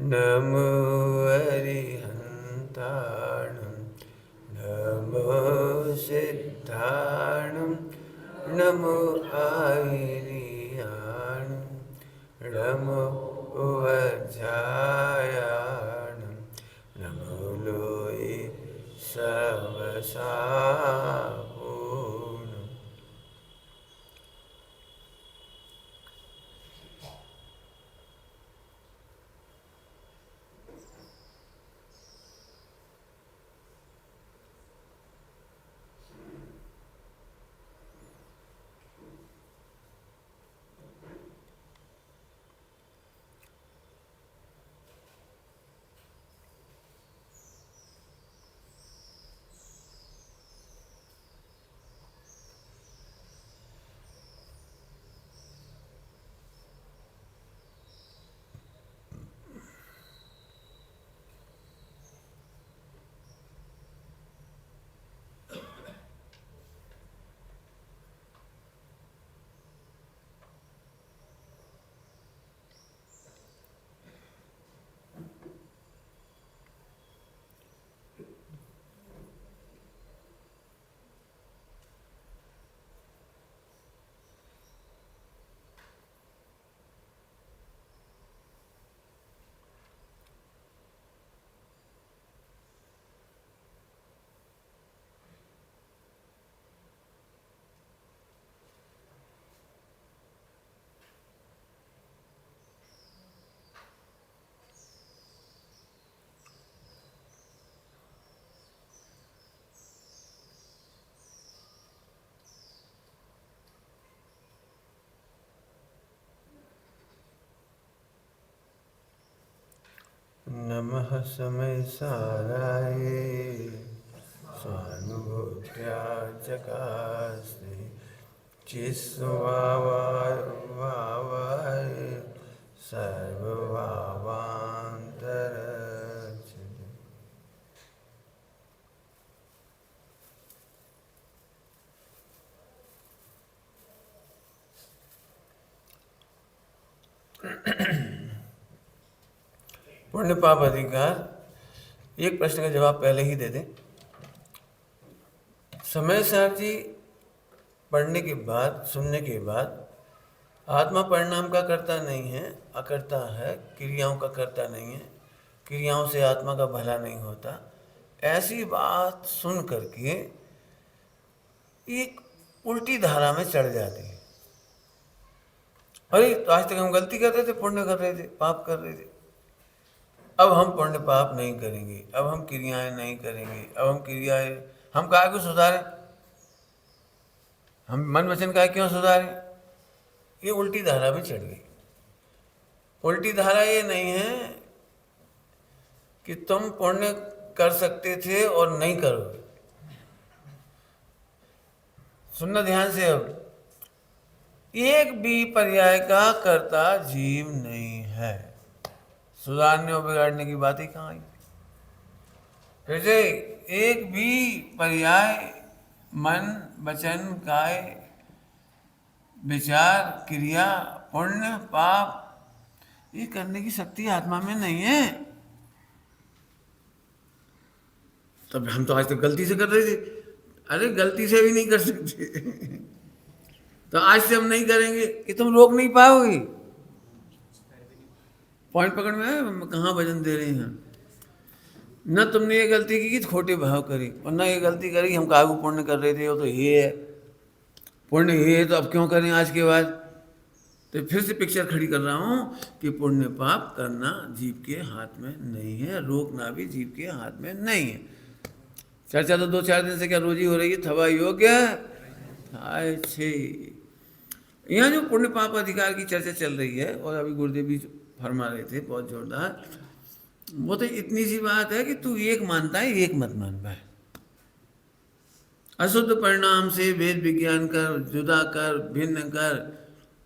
नमो अरिहन्ताणं नमो सिद्धाणं नमो आयर्याणं नमो वज्रायाणं नमो लोये सवसापूर्णम्। नमः समय साराय स्वानुभूत्या चकास्ते चिस्वावाय सर्वभावान्तरच्युते। पुण्य पाप अधिकार, एक प्रश्न का जवाब पहले ही दे दें। समय सार जी पढ़ने के बाद, सुनने के बाद, आत्मा परिणाम का कर्ता नहीं है, अकर्ता है, क्रियाओं का कर्ता नहीं है, क्रियाओं से आत्मा का भला नहीं होता, ऐसी बात सुन करके एक उल्टी धारा में चढ़ जाती है। अरे तो आज तक हम गलती कर रहे थे, पुण्य कर रहे थे, पाप कर रहे थे, अब हम पुण्य पाप नहीं करेंगे, अब हम क्रियाएं नहीं करेंगे, अब हम क्रियाएं, हम काहे को सुधारें, हम मन वचन काहे क्यों सुधारें? ये उल्टी धारा में चढ़ गई। उल्टी धारा ये नहीं है कि तुम पुण्य कर सकते थे और नहीं करोगे। सुनना ध्यान से, अब एक भी पर्याय का कर्ता जीव नहीं है। सुधारने और बिगाड़ने की बात ही कहाँ आई? फिर से, एक भी पर्याय मन वचन काय विचार क्रिया पुण्य पाप ये करने की शक्ति आत्मा में नहीं है। तब हम तो आज तक गलती से कर रहे थे, अरे गलती से भी नहीं कर सकते तो आज से हम नहीं करेंगे कि तुम रोक नहीं पाओगे। पॉइंट पकड़ में है, कहाँ वजन दे रहे हैं। न तुमने ये गलती की कि खोटे भाव करी, और न ये गलती करी हम काहे को पुण्य कर रहे थे, वो तो ये है, पुण्य ये है तो अब क्यों करें आज के बाद। तो फिर से पिक्चर खड़ी कर रहा हूँ कि पुण्य पाप करना जीव के हाथ में नहीं है, रोकना भी जीव के हाथ में नहीं है। चर्चा तो 2-4 दिन से क्या रोजी हो रही है, थवा योग्य अच्छे। यहाँ जो पुण्य पाप अधिकार की चर्चा चल रही है, और अभी गुरुदेव भी फरमा रहे थे बहुत जोरदार, वो तो इतनी सी बात है कि तू एक मानता है, एक मत मान पाए। अशुद्ध परिणाम से वेद विज्ञान कर, जुदा कर, भिन्न कर,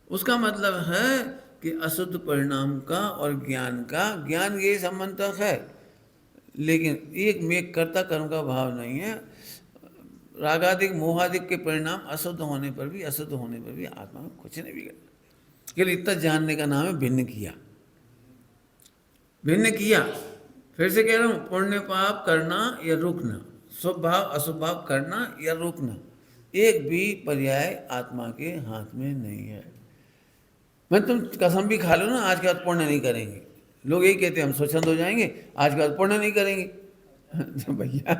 उसका मतलब है कि अशुद्ध परिणाम का और ज्ञान का, ज्ञान ये संबंध तक है, लेकिन एक में कर्ता कर्म का भाव नहीं है। रागादिक मोहादिक के परिणाम अशुद्ध होने पर भी, अशुद्ध होने पर भी आत्मा में कुछ नहीं बिगड़ा, केवल इतना जानने का नाम है भिन्न किया। भिन्न किया। फिर से कह रहा हूं, पुण्य पाप करना या रुकना, शुभ भाव अशुभ भाव करना या रुकना, एक भी पर्याय आत्मा के हाथ में नहीं है। मैं तुम कसम भी खा लो ना, आज के बाद पुण्य नहीं करेंगे, लोग यही कहते हैं हम स्वच्छंद हो जाएंगे, आज के बाद पुण्य नहीं करेंगे। तो भैया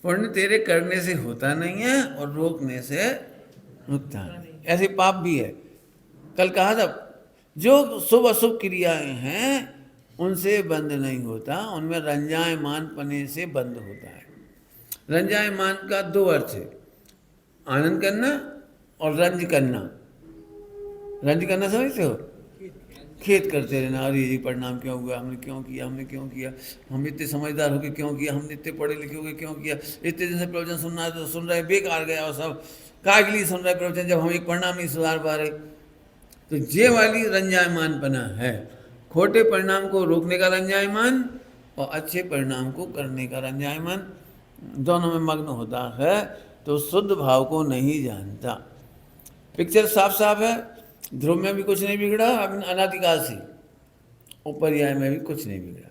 पुण्य तेरे करने से होता नहीं है और रोकने से रुकता नहीं। ऐसे पाप भी है। कल कहा था, जो शुभ अशुभ क्रियाएं हैं उनसे बंद नहीं होता, उनमें रंजायमान पने से बंद होता है। रंजायमान का दो अर्थ है, आनंद करना और रंज करना। रंज करना समझते हो? खेद करते रहना, अरे जी परिणाम क्यों हुआ, हमने क्यों किया, हमने क्यों किया, हम इतने समझदार होकर क्यों किया, हमने इतने पढ़े लिखे होकर क्यों किया, इतने दिन से प्रवचन सुनना है तो सुन रहे, बेकार गया और सब काय के लिए सुन रहे प्रवचन जब हम एक परिणाम नहीं सुधार पा रहे। तो ये वाली रंजायमानपना है। खोटे परिणाम को रोकने का रंजायमान और अच्छे परिणाम को करने का रंजायमान, दोनों में मग्न होता है तो शुद्ध भाव को नहीं जानता। पिक्चर साफ साफ है। ध्रुव में भी कुछ नहीं बिगड़ा अनादिकाल से, और पर्याय में भी कुछ नहीं बिगड़ा।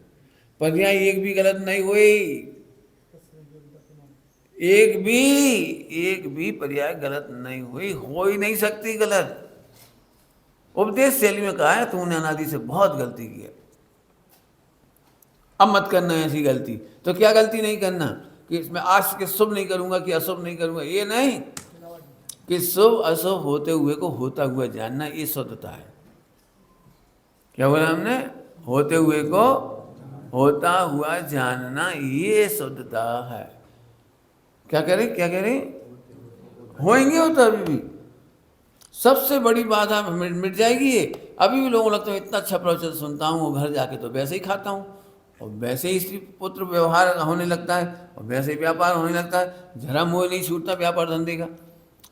पर्याय एक भी गलत नहीं हुई, एक भी पर्याय गलत नहीं हुई, हो ही नहीं सकती गलत। उपदेश शैली में कहा है तूने अनादि से बहुत गलती की है, अब मत करना ऐसी गलती। तो क्या गलती नहीं करना कि इसमें आज के शुभ नहीं करूंगा कि अशुभ नहीं करूंगा, ये नहीं, कि शुभ अशुभ होते हुए को होता हुआ जानना, ये शुद्धता है। क्या बोला हमने? होते हुए को होता हुआ जानना, ये शुद्धता है। क्या कह रहे होएंगे हो तो अभी भी सबसे बड़ी बाधा मिट जाएगी ये। अभी भी लोगों को लगता है इतना अच्छा प्रवचन सुनता हूँ, घर जाके तो वैसे ही खाता हूँ और वैसे ही स्त्री पुत्र व्यवहार होने लगता है और वैसे ही व्यापार होने लगता है, जरा मुँह नहीं छूटता व्यापार धंधे का।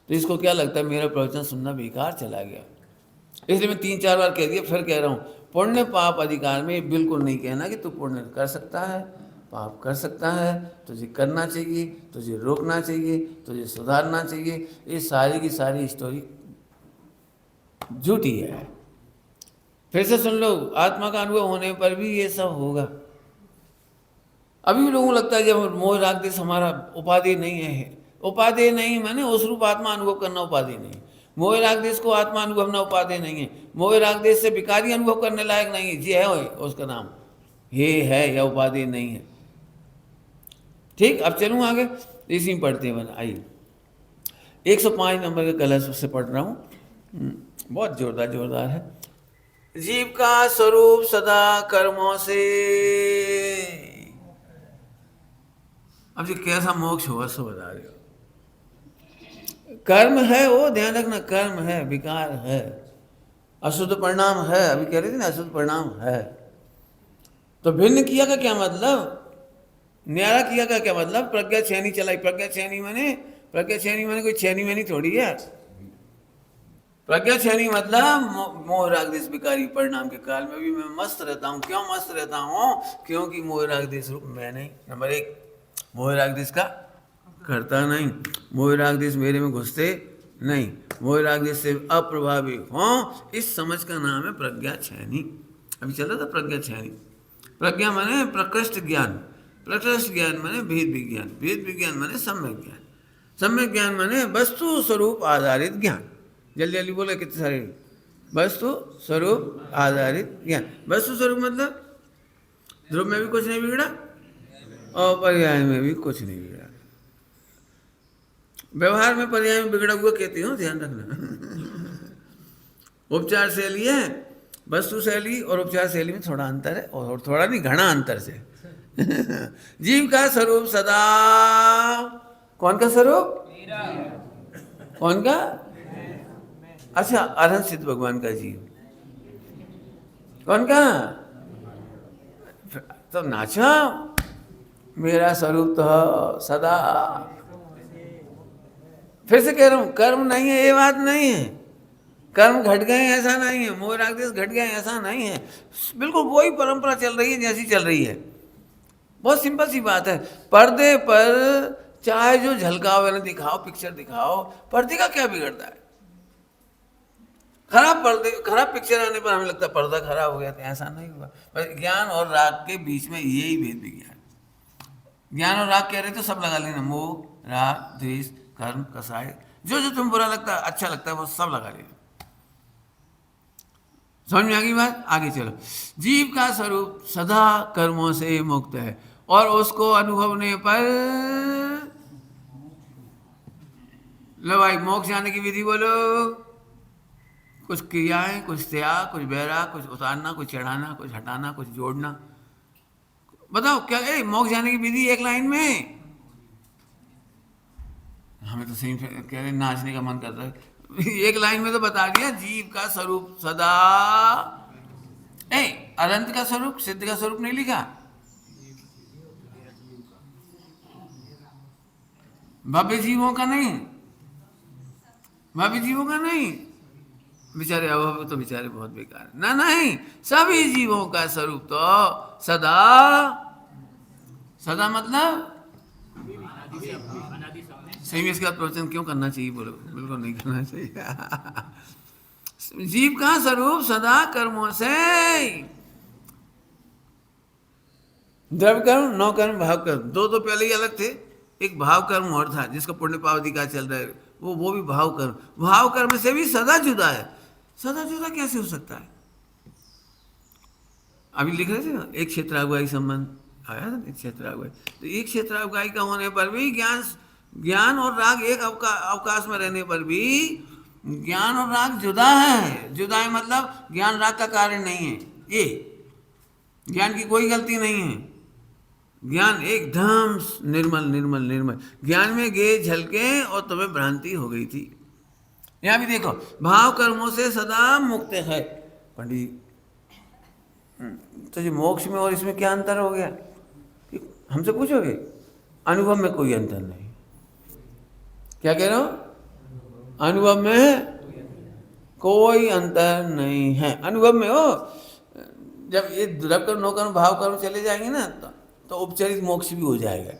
तो इसको क्या लगता है मेरा प्रवचन सुनना बेकार चला गया। इसलिए मैं 3-4 बार कह दिया, फिर कह रहा हूँ, पुण्य पाप अधिकार में बिल्कुल नहीं कहना कि तू पुण्य कर सकता है, पाप कर सकता है, तुझे करना चाहिए, तुझे रोकना चाहिए, तुझे सुधारना चाहिए। ये सारी की सारी स्टोरी झूठी है। फिर से सुन लो, आत्मा का अनुभव होने पर भी ये सब होगा। अभी भी लोगों को लगता है जब मोह राग देश हमारा उपाधि नहीं है, उपाधि नहीं माने उस रूप आत्मा अनुभव करना उपाधि नहीं। मोह राग देश को आत्मा अनुभव करना उपाधि नहीं है। मोह राग देश से विकारी अनुभव करने लायक नहीं है, जी है उसका नाम ये है या उपाधि नहीं है। ठीक, अब चलूँ आगे, इसी में पढ़ते हैं। आइए 105 नंबर के कलश से पढ़ रहा हूँ, बहुत जोरदार है। जीव का स्वरूप सदा कर्मों से, अब ये कैसा मोक्ष हुआ सो बता रहे हो। कर्म है वो, ध्यान रखना, कर्म है, विकार है, अशुद्ध परिणाम है। अभी कह रहे थे ना अशुद्ध परिणाम है। तो भिन्न किया का क्या मतलब, न्यारा किया का क्या मतलब? प्रज्ञा छेनी चलाई, प्रज्ञा छेनी माने कोई छेनी मैनी थोड़ी है। प्रज्ञा छेनी मतलब मोह राग देश विकारी परिणाम के काल में भी मैं मस्त रहता हूँ। क्यों मस्त रहता हूँ? क्योंकि मोह राग देश रूप मैं नहीं। नंबर 1, मोह राग देश का करता नहीं, मोह राग देश मेरे में घुसते नहीं, मोह राग देश से अप्रभावी हो, इस समझ का नाम है प्रज्ञा छेनी। अभी चल रहा था प्रज्ञा छेनी। प्रज्ञा माने प्रकृष्ट ज्ञान, प्रकृष्ट ज्ञान माने भेद विज्ञान, भेद विज्ञान माने सम्यक ज्ञान, सम्यक ज्ञान माने वस्तु स्वरूप आधारित ज्ञान। जल्दी जल्दी बोले कितने सारे, वस्तु स्वरूप आधारित ज्ञान। वस्तु स्वरूप मतलब ध्रुव में भी कुछ नहीं बिगड़ा और पर्याय में भी कुछ नहीं बिगड़ा। व्यवहार में पर्याय में बिगड़ा हुआ कहती हूँ, ध्यान रखना। उपचार शैली है, वस्तु शैली और उपचार शैली में थोड़ा अंतर है, और थोड़ा नहीं घना अंतर से। जीव का स्वरूप सदा, कौन का स्वरूप? कौन का? अच्छा, अरहंत सिद्ध भगवान का जीव। कौन का? तो नाचा, मेरा स्वरूप तो सदा। फिर से कह रहा हूं, कर्म नहीं है ये बात नहीं है, कर्म घट गए ऐसा नहीं है, मोह राग देश घट गए ऐसा नहीं है। बिल्कुल वही परंपरा चल रही है जैसी चल रही है। बहुत सिंपल सी बात है। पर्दे पर चाहे जो झलकाओ या दिखाओ, पिक्चर दिखाओ, पर्दे का क्या बिगड़ता है? खराब पिक्चर आने पर हमें लगता है पर्दा खराब हो गया, तो ऐसा नहीं हुआ। पर ज्ञान और राग के बीच में यही भेद विज्ञान। ज्ञान और राग कह रहे तो सब लगा लेना, मोह राग द्वेष कर्म कसाय, जो जो तुम्हें बुरा लगता है अच्छा लगता है वो सब लगा लेना। समझ में आ गई बात? आगे चलो। जीव का स्वरूप सदा कर्मों से मुक्त है और उसको अनुभवने पर, लो भाई मोक्ष जाने की विधि बोलो। कुछ क्रियाएं, कुछ त्याग, कुछ बैराग, कुछ उतारना, कुछ चढ़ाना, कुछ हटाना, कुछ जोड़ना। बताओ क्या मोक्ष जाने की विधि एक लाइन में? हमें तो सही कह रहे, नाचने का मन करता है। एक लाइन में तो बता दिया, जीव का स्वरूप सदा, अनंत का स्वरूप, सिद्ध का स्वरूप नहीं लिखा, भव्य जीवों का नहीं, भव्य जीवों का नहीं, बेचारे अभव्य तो बेचारे बहुत बेकार ना, नहीं, सभी जीवों का स्वरूप तो सदा, सदा मतलब सही में इसका प्रवचन क्यों करना चाहिए बोलो? बिल्कुल नहीं करना चाहिए। जीव का स्वरूप सदा कर्मों से, द्रव्य कर्म, नौ कर्म, भाव कर्म, दो तो पहले ही अलग थे। एक भाव कर्म और था जिसका पुण्य पाप अधिकार चल रहा है, वो भी भाव कर्म, भाव कर्म से भी सदा जुदा है। सदा जुदा कैसे हो सकता है? अभी लिख रहे थे ना, एक क्षेत्र अगुवाई संबंध आया था, एक क्षेत्र अगुवाई, तो एक क्षेत्र अगुवाई का होने पर भी ज्ञान और राग एक अवकाश में रहने पर भी ज्ञान और राग जुदा है। जुदा है मतलब ज्ञान राग का कारण नहीं है, ये ज्ञान की कोई गलती नहीं है। ज्ञान एकदम निर्मल निर्मल निर्मल, ज्ञान में गे झलके और तुम्हें भ्रांति हो गई थी। यहां भी देखो, भाव कर्मों से सदा मुक्त है। पंडित तो ये मोक्ष में और इसमें क्या अंतर हो गया? हमसे पूछोगे, अनुभव में कोई अंतर नहीं। क्या कह रहे हो? अनुभव में कोई अंतर नहीं है। अनुभव में हो, जब ये द्रव्य कर्म, नौ कर्म, भाव कर्म चले जाएंगे ना, तो उपचरित मोक्ष भी हो जाएगा।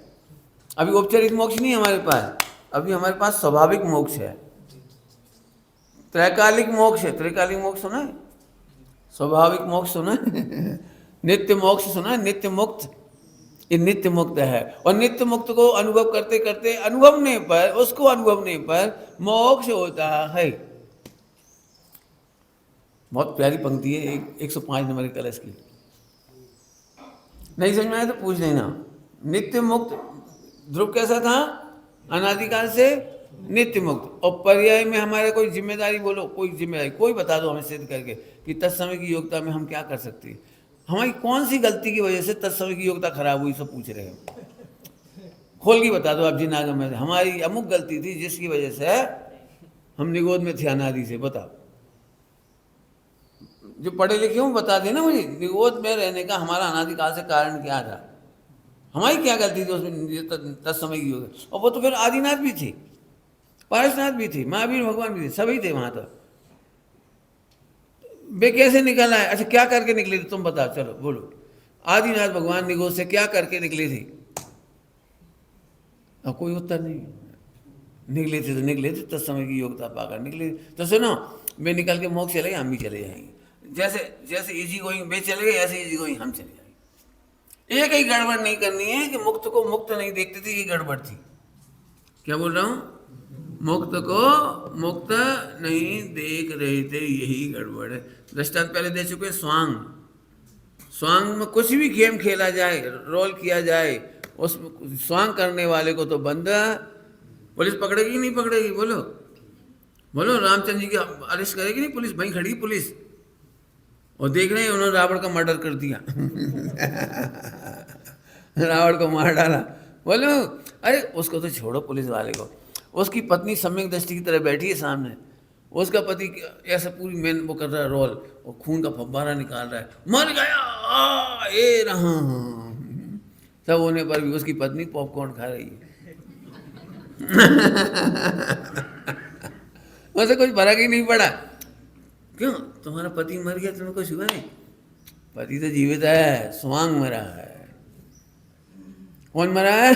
अभी उपचरित मोक्ष नहीं हमारे पास, अभी हमारे पास स्वाभाविक मोक्ष है, त्रैकालिक मोक्ष है। त्रैकालिक मोक्ष सुना है? स्वाभाविक मोक्ष सुना है? नित्य मोक्ष सुना है? नित्य मुक्त, ये नित्य मुक्त है। और नित्य मुक्त को अनुभव करते करते अनुभवने पर, उसको अनुभवने पर मोक्ष होता है। बहुत प्यारी पंक्ति है, 105 नंबर के कलश की। नहीं समझ में आया तो पूछ लेना। नित्य मुक्त ध्रुव कैसा था? अनादिकाल से नित्य मुक्त। और पर्याय में हमारे कोई जिम्मेदारी बोलो, कोई जिम्मेदारी, कोई बता दो हमें सिद्ध करके कि तत्समय की योग्यता में हम क्या कर सकते हैं। हमारी कौन सी गलती की वजह से तत्समय की योग्यता खराब हुई, सब पूछ रहे हैं। खोल के बता दो आप जी नागम में, हमारी अमुक गलती थी जिसकी वजह से हम निगोद में थे अनादि से। बताओ, जो पढ़े लिखे हूँ बता देना मुझे, निगोद में रहने का हमारा अनादिकाल से कारण क्या था, हमारी क्या गलती थी उसमें तत्समय की योग्यता। और वो तो फिर आदिनाथ भी थे, पारसनाथ भी थे, महावीर भगवान भी थे, सभी थे वहां तो। वे कैसे निकल आए? अच्छा क्या करके निकले थे तुम बताओ, चलो बोलो। आदिनाथ भगवान निगोद से क्या करके निकले थे? अब कोई उत्तर नहीं। निकले थे तो निकले थे तत्समय की योग्यता पाकर निकले। तो सुनो, वे निकल के मोक्ष चले गए, हम भी चले जाएंगे। जैसे जैसे इजी गोइंग वे चले गए, ऐसे इजी गोइंग हम चले जाएंगे। एक ही गड़बड़ नहीं करनी है कि मुक्त को मुक्त नहीं देखते थे, ये गड़बड़ थी। क्या बोल रहा हूँ? मुक्त को मुक्त नहीं देख रहे थे, यही गड़बड़ है। दृष्टांत पहले दे चुके। स्वांग, स्वांग में कुछ भी गेम खेला जाए, रोल किया जाए, उस स्वांग करने वाले को तो बंद पुलिस पकड़ेगी नहीं पकड़ेगी? बोलो बोलो, रामचंद्र जी की अरेस्ट करेगी नहीं पुलिस? वहीं खड़ी पुलिस और देख रहे हैं उन्होंने रावण का मर्डर कर दिया। रावण को मार डाला। बोलो अरे उसको तो छोड़ो, पुलिस वाले को, उसकी पत्नी सम्यक दृष्टि की तरह बैठी है सामने, उसका पति ऐसा पूरी मेन वो कर रहा है रोल, और खून का फव्वारा निकाल रहा है, मर गया ये रहा। सब होने पर भी उसकी पत्नी पॉपकॉर्न खा रही है। उसे कुछ फर्क ही नहीं पड़ा। क्यों? तुम्हारा पति मर गया, तुम्हें कुछ हुआ नहीं? पति तो जीवित है, स्वांग मरा है। कौन मरा है?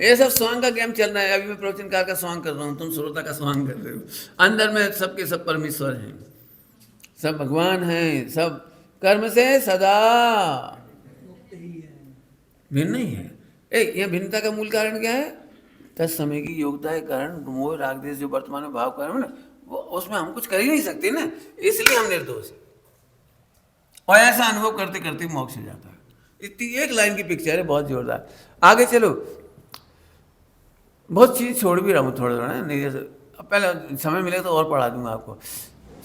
ये सब स्वांग का गेम चल रहा है। अभी मैं प्रवचनकार का स्वांग कर रहा हूँ, तुम श्रोता का स्वांग कर रहे हो। अंदर में सबके सब परमेश्वर हैं, सब भगवान हैं, सब कर्म से सदा भिन्न नहीं है। यह भिन्नता का मूल कारण क्या है? तत्समय की योग्यता के कारण मोह राग देश जो वर्तमान में भाव कर्म है ना, वो उसमें हम कुछ कर ही नहीं सकते ना, इसलिए हम निर्दोष हैं। और ऐसा अनुभव करते करते मोक्ष हो जाता है। इतनी एक लाइन की पिक्चर है, बहुत जोरदार। आगे चलो, बहुत चीज छोड़ भी रहा हूँ थोड़ा थोड़ा, नहीं जैसे अब पहले समय मिले तो और पढ़ा दूंगा आपको।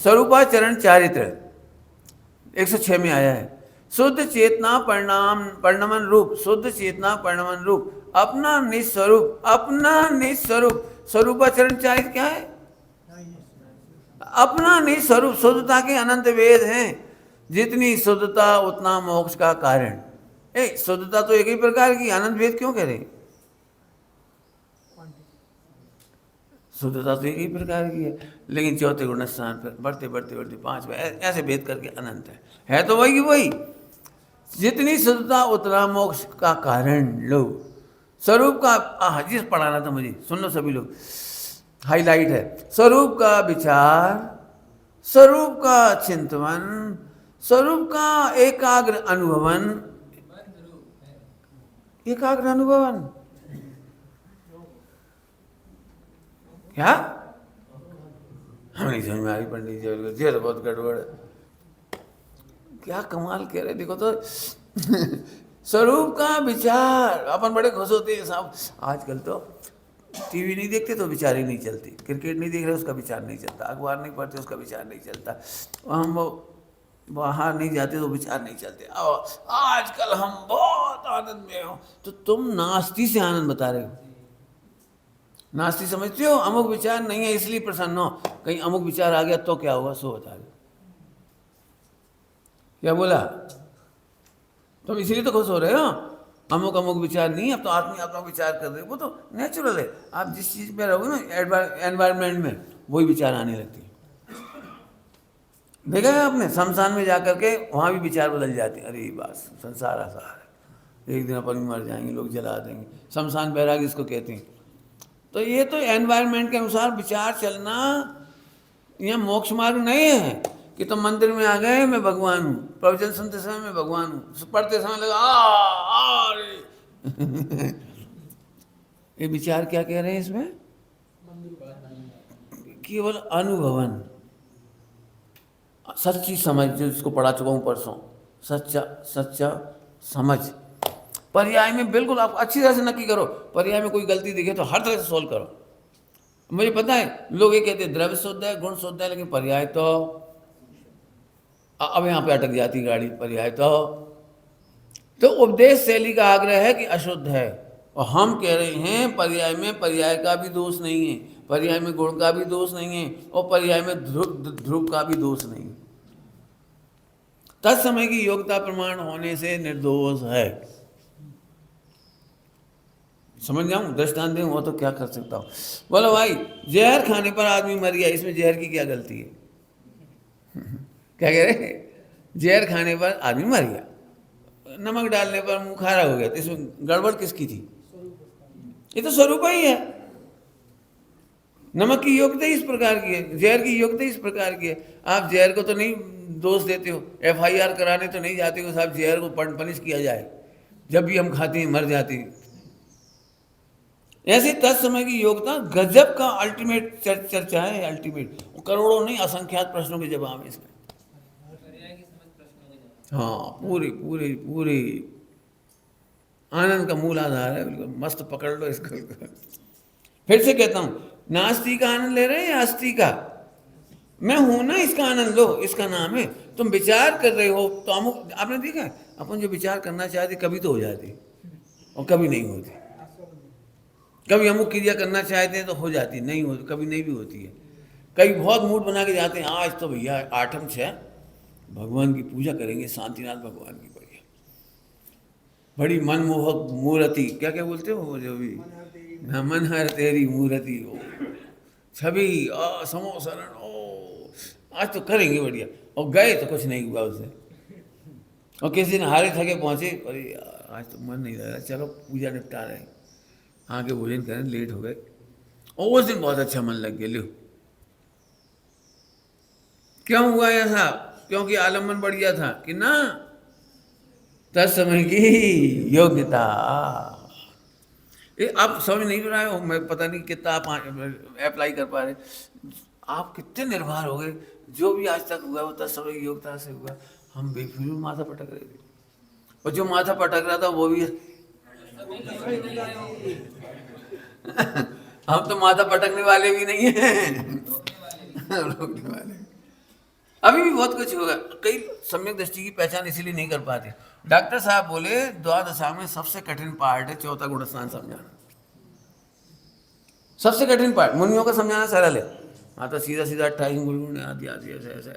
स्वरूपाचरण चारित्र 106 में आया है। शुद्ध चेतना परिणमन रूप, शुद्ध चेतना परिणमन रूप, अपना निस्वरूप, अपना निस्वरूप। स्वरूपाचरण चारित्र क्या है? अपना निस्वरूप, शुद्धता के अनंत वेद हैं। जितनी शुद्धता उतना मोक्ष का कारण। शुद्धता तो एक ही प्रकार की, अनंत वेद क्यों करें? शुद्धता तो एक ही प्रकार की है, लेकिन चौथे गुण स्थान पर बढ़ते बढ़ते बढ़ते 5 में ऐसे भेद करके अनंत है तो वही वही। जितनी शुद्धता उतना मोक्ष का कारण। लो स्वरूप का जिस पढ़ाना था मुझे, सुन लो सभी लोग, हाईलाइट है। स्वरूप का विचार, स्वरूप का चिंतन, स्वरूप का एकाग्र अनुभवन। एकाग्र अनुभवन क्या? हम नहीं समझ में आ रही पंडित जी, ये तो बहुत गड़बड़। क्या कमाल कह रहे, देखो तो स्वरूप का विचार। अपन बड़े खुश होते हैं साहब, आजकल तो टीवी नहीं देखते तो विचार ही नहीं चलती, क्रिकेट नहीं देख रहे उसका विचार नहीं चलता, अखबार नहीं पढ़ते उसका विचार नहीं चलता, हम बाहर नहीं जाते तो विचार नहीं चलते। आजकल हम बहुत आनंद में हो, तो तुम नास्ती से आनंद बता रहे हो। नास्ती समझते हो अमुक विचार नहीं है इसलिए प्रसन्न हो, कहीं अमुक विचार आ गया तो क्या हुआ, सो बता रहे। क्या बोला? तुम इसीलिए तो खुश हो रहे हो, अमुक अमुक विचार नहीं, अब तो आदमी अपना विचार कर रहे हो, वो तो नेचुरल है। आप जिस चीज़ में रहोगे ना एनवायरनमेंट में, वही विचार आने लगती है। देखा है आपने, शमशान में जाकर के वहाँ भी विचार बदल जाते हैं। अरे बस संसार आसार है, एक दिन अपन मर जाएंगे, लोग जला देंगे। शमशान बैराग इसको कहते हैं। तो ये तो एनवायरनमेंट के अनुसार विचार चलना, यह मोक्ष मार्ग नहीं है कि तुम मंदिर में आ गए मैं भगवान हूँ, प्रवचन सुनते समय मैं भगवान हूँ, पढ़ते समय लगा ये विचार क्या कह रहे हैं इसमें? केवल अनुभवन, सच्ची समझ, जिसको पढ़ा चुका हूँ परसों, सच्चा समझ। पर्याय में बिल्कुल आप अच्छी तरह से नक्की करो, पर्याय में कोई गलती दिखे तो हर तरह से सोल्व करो। मुझे पता है लोग ये कहते हैं द्रव्य शुद्ध है, गुण शुद्ध है, लेकिन पर्याय तो अब यहाँ पे अटक जाती गाड़ी। पर्याय तो उपदेश शैली का आग्रह है कि अशुद्ध है, और हम कह रहे हैं पर्याय में पर्याय का भी दोष नहीं है, पर्याय में गुण का भी दोष नहीं है, और पर्याय में ध्रुव का भी दोष नहीं। तत्समय की योग्यता प्रमाण होने से निर्दोष है। समझ जाऊँ, दृष्टांत दूँ, वो तो क्या कर सकता हूँ। बोलो भाई, जहर खाने पर आदमी मर गया, इसमें जहर की क्या गलती है? क्या कह रहे? जहर खाने पर आदमी मर गया, नमक डालने पर मुंह खारा हो गया, तो इसमें गड़बड़ किसकी थी? ये तो स्वरूप ही है। नमक की योग्यता इस प्रकार की है, जहर की योग्यता इस प्रकार की है। आप जहर को तो नहीं दोष देते हो, FIR कराने तो नहीं जाते हो साहब जहर को पनिश किया जाए, जब भी हम खाते हैं मर जाते हैं। ऐसे तत्समय की योग्यता गजब का अल्टीमेट चर्चा है, अल्टीमेट, करोड़ों नहीं असंख्यात प्रश्नों के जवाब है इसमें। हाँ, पूरी पूरी पूरी आनंद का मूल आधार है, बिल्कुल मस्त पकड़ लो इसको। फिर से कहता हूँ, नास्ती का आनंद ले रहे हैं या अस्थि का? मैं हूं ना, इसका आनंद लो, इसका नाम है। तुम विचार कर रहे हो तो अमुक, आपने देखा है अपन जो विचार करना चाहते कभी तो हो जाती और कभी नहीं होती। कभी अमुक क्रिया करना चाहते हैं तो हो जाती, नहीं होती, कभी नहीं भी होती है। कभी बहुत मूड बना के जाते हैं, आज तो भैया 8/6 भगवान की पूजा करेंगे, शांतिनाथ भगवान की, बढ़िया बड़ी मनमोहक मूर्ति, क्या क्या बोलते हो वो जो भी, मन हर तेरी मूर्ति हो, छवि समोसरण, ओ आज तो करेंगे बढ़िया। और गए तो कुछ नहीं हुआ उससे, और किसी दिन हारे थके पहुंचे, अरे यार आज तो मन नहीं लग रहा, चलो पूजा निपटा रहे हैं। आके भोजन करें, लेट हो गए। और उस दिन बहुत अच्छा मन लग गया। लो क्यों हुआ ऐसा? क्योंकि आलम्बन बढ़िया था कि ना तत्समय की योग्यता। आप समझ नहीं रहे हो, मैं पता नहीं कितना आप अप्लाई कर पा रहे। आप कितने निर्भर हो गए, जो भी आज तक हुआ वो तत्समय की योग्यता से हुआ। हम बेफिजूल माथा पटक रहे थे, और जो माथा पटक रहा था वो भी हम तो माथा पटकने वाले भी नहीं हैं रोकने वाले। अभी भी बहुत कुछ होगा। कई सम्यक दृष्टि की पहचान इसीलिए नहीं कर पाते। डॉक्टर साहब बोले द्वादशा में सबसे कठिन पार्ट है चौथा गुणस्थान समझाना। सबसे कठिन पार्ट मुनियों का समझाना सरल है, हाँ तो सीधा सीधा 28 गुण आदि आदि ऐसे ऐसे,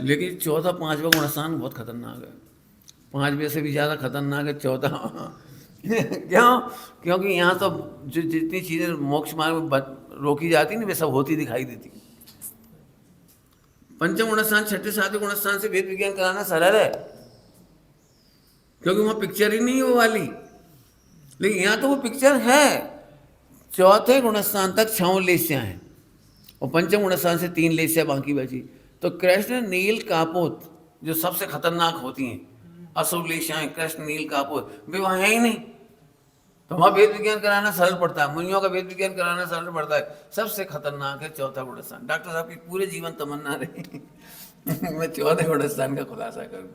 लेकिन चौथा पांचवा गुणस्थान बहुत खतरनाक है। पांचवे से भी ज़्यादा खतरनाक है चौथा क्यों? क्योंकि यहाँ तो जो जितनी चीज़ें मोक्ष मार्ग में रोकी जाती नहीं वे सब होती दिखाई देती। पंचम गुणस्थान छठे सातवें गुणस्थान से वेद विज्ञान कराना सरल है, क्योंकि वहाँ पिक्चर ही नहीं है वो वाली। लेकिन यहाँ तो वो पिक्चर है। चौथे गुणस्थान तक 6 लेस्याँ हैं और पंचम गुणस्थान से 3 लेस्याँ बाकी बची। तो कृष्ण नील कापोत जो सबसे खतरनाक होती हैं, असुर लेस्याएँ, कृष्ण नील कापोत, वे वहाँ है ही नहीं। तो वहाँ वेद विज्ञान कराना सरल पड़ता है, मुनियों का वेद विज्ञान कराना सरल पड़ता है। सबसे खतरनाक है चौथा गुणस्थान। डॉक्टर साहब की पूरे जीवन तमन्ना रही मैं चौथे गुणस्थान का खुलासा करूँ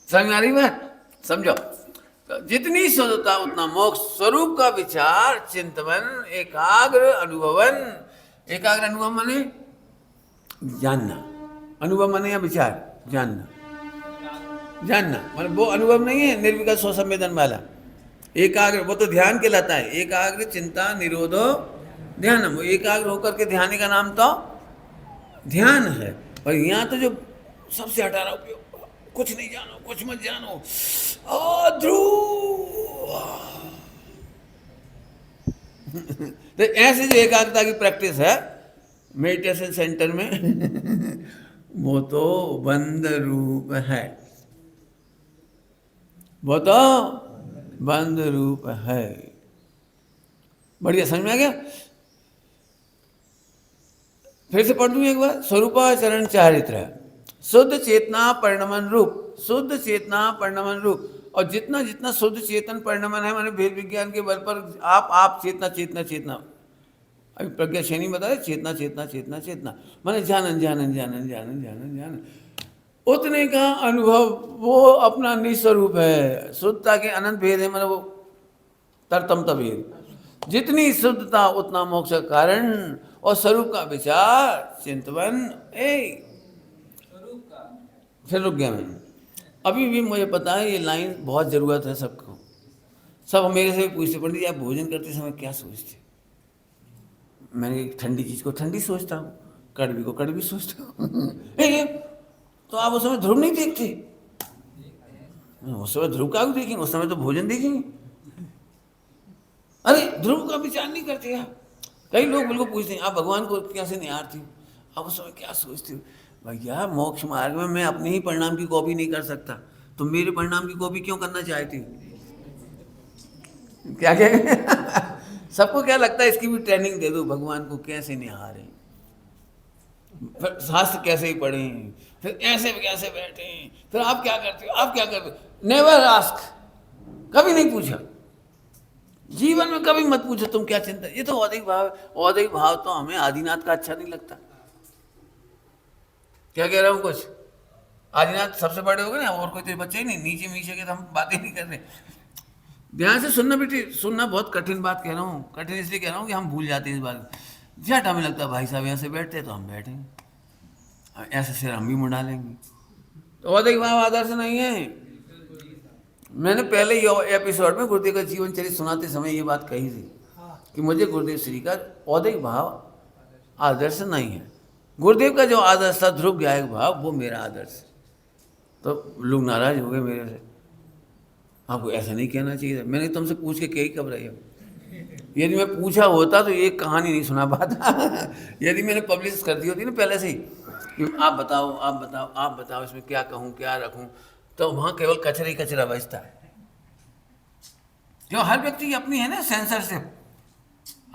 समझ आ रही बात? समझो, तो जितनी शुद्धता उतना मोक्ष। स्वरूप का विचार, चिंतन, एकाग्र अनुभवन। एकाग्र अनुभव माने जानना, अनुभव माने या विचार जानना। जानना मतलब वो अनुभव नहीं है निर्विकल्प स्वसंवेदन वाला। एकाग्र वो तो ध्यान कहलाता है। एकाग्र चिंता निरोधो ध्यान। एकाग्र होकर के ध्यान का नाम तो ध्यान है। और यहाँ तो जो सबसे हटा रहा उपयोग, कुछ नहीं जानो, कुछ मत जानो, ध्रुव तो ऐसे जो एकाग्रता की प्रैक्टिस है मेडिटेशन सेंटर में वो तो बंद रूप है, वो तो बंद रूप है। बढ़िया समझ में आ गया? फिर से पढ़ दूं एक बार। स्वरूपाचरण चारित्र शुद्ध चेतना परिणमन रूप, शुद्ध चेतना परिणमन रूप। और जितना जितना शुद्ध चेतन परिणमन है, माने भेद विज्ञान के बल पर आप चेतना चेतना चेतना, अभी प्रज्ञा श्रेणी बताए चेतना चेतना चेतना चेतना माने जानन जानन जानन जानन जानन जानन, उतने का अनुभव वो अपना निस्वरूप है। शुद्धता के अनंत भेद है, मतलब वो तरतमता भेद। जितनी शुद्धता उतना मोक्ष का कारण। और स्वरूप का विचार चिंतन फिर रुक गया मैं। अभी भी मुझे पता है ये लाइन बहुत ज़रूरत है सबको। सब मेरे से पूछते पंडित जी आप भोजन करते समय क्या सोचते? मैंने ठंडी चीज़ को ठंडी सोचता हूँ, कड़वी को कड़वी सोचता हूँ तो आप उस समय ध्रुव नहीं देखते? उस समय ध्रुव का भी देखेंगे, उस समय तो भोजन देखेंगे। अरे ध्रुव का विचार नहीं करते आप। कई लोग बिल्कुल पूछते हैं आप भगवान को कैसे निहारती हो, आप उस समय क्या सोचते हो? भैया मोक्ष मार्ग में मैं अपने ही परिणाम की कॉपी नहीं कर सकता, तो मेरे परिणाम की कॉपी क्यों करना चाहती हो? क्या क्या सबको क्या लगता है इसकी भी ट्रेनिंग दे दो, भगवान को कैसे निहारें, फिर शास्त्र कैसे ही पढ़ें, फिर ऐसे कैसे बैठें, फिर आप क्या करते हो, आप क्या करते हो? नेवर आस्क, कभी नहीं पूछा जीवन में, कभी मत पूछो तुम क्या चिंता। ये तो औदैहिक भाव है। औदैहिक भाव तो हमें आदिनाथ का अच्छा नहीं लगता। क्या कह रहा हूँ कुछ? आदिनाथ सबसे बड़े हो गए ना, और कोई तेरे बच्चे ही नहीं, नीचे नीचे के तो हम बातें नहीं कर रहे। ध्यान से सुनना बेटी, सुनना बहुत कठिन बात कह रहा हूँ। कठिन इसलिए कह रहा हूँ कि हम भूल जाते हैं इस बात। झट हमें लगता है भाई साहब ऐसे बैठते तो हम बैठेंगे, ऐसे सिर हम भी मुड़ा लेंगे। तो औदैहिक भाव आदर्श नहीं है। मैंने पहले ये एपिसोड में गुरुदेव का जीवन चरित्र सुनाते समय ये बात कही थी कि मुझे गुरुदेव श्री का औदैहिक भाव आदर्श नहीं है। गुरुदेव का जो आदर्श था ध्रुव ज्ञायक भाव, वो मेरा आदर्श। तो लोग नाराज हो गए मेरे से, आपको ऐसा नहीं कहना चाहिए था। मैंने तुमसे पूछ के कही कब रही हो? यदि मैं पूछा होता तो ये कहानी नहीं सुना पाता यदि मैंने पब्लिश कर दी होती ना पहले से ही कि आप बताओ आप बताओ आप बताओ इसमें क्या कहूँ क्या रखूँ, तो वहाँ केवल कचरा ही कचरा बचता है। क्यों, हर व्यक्ति की अपनी है ना सेंसरशिप।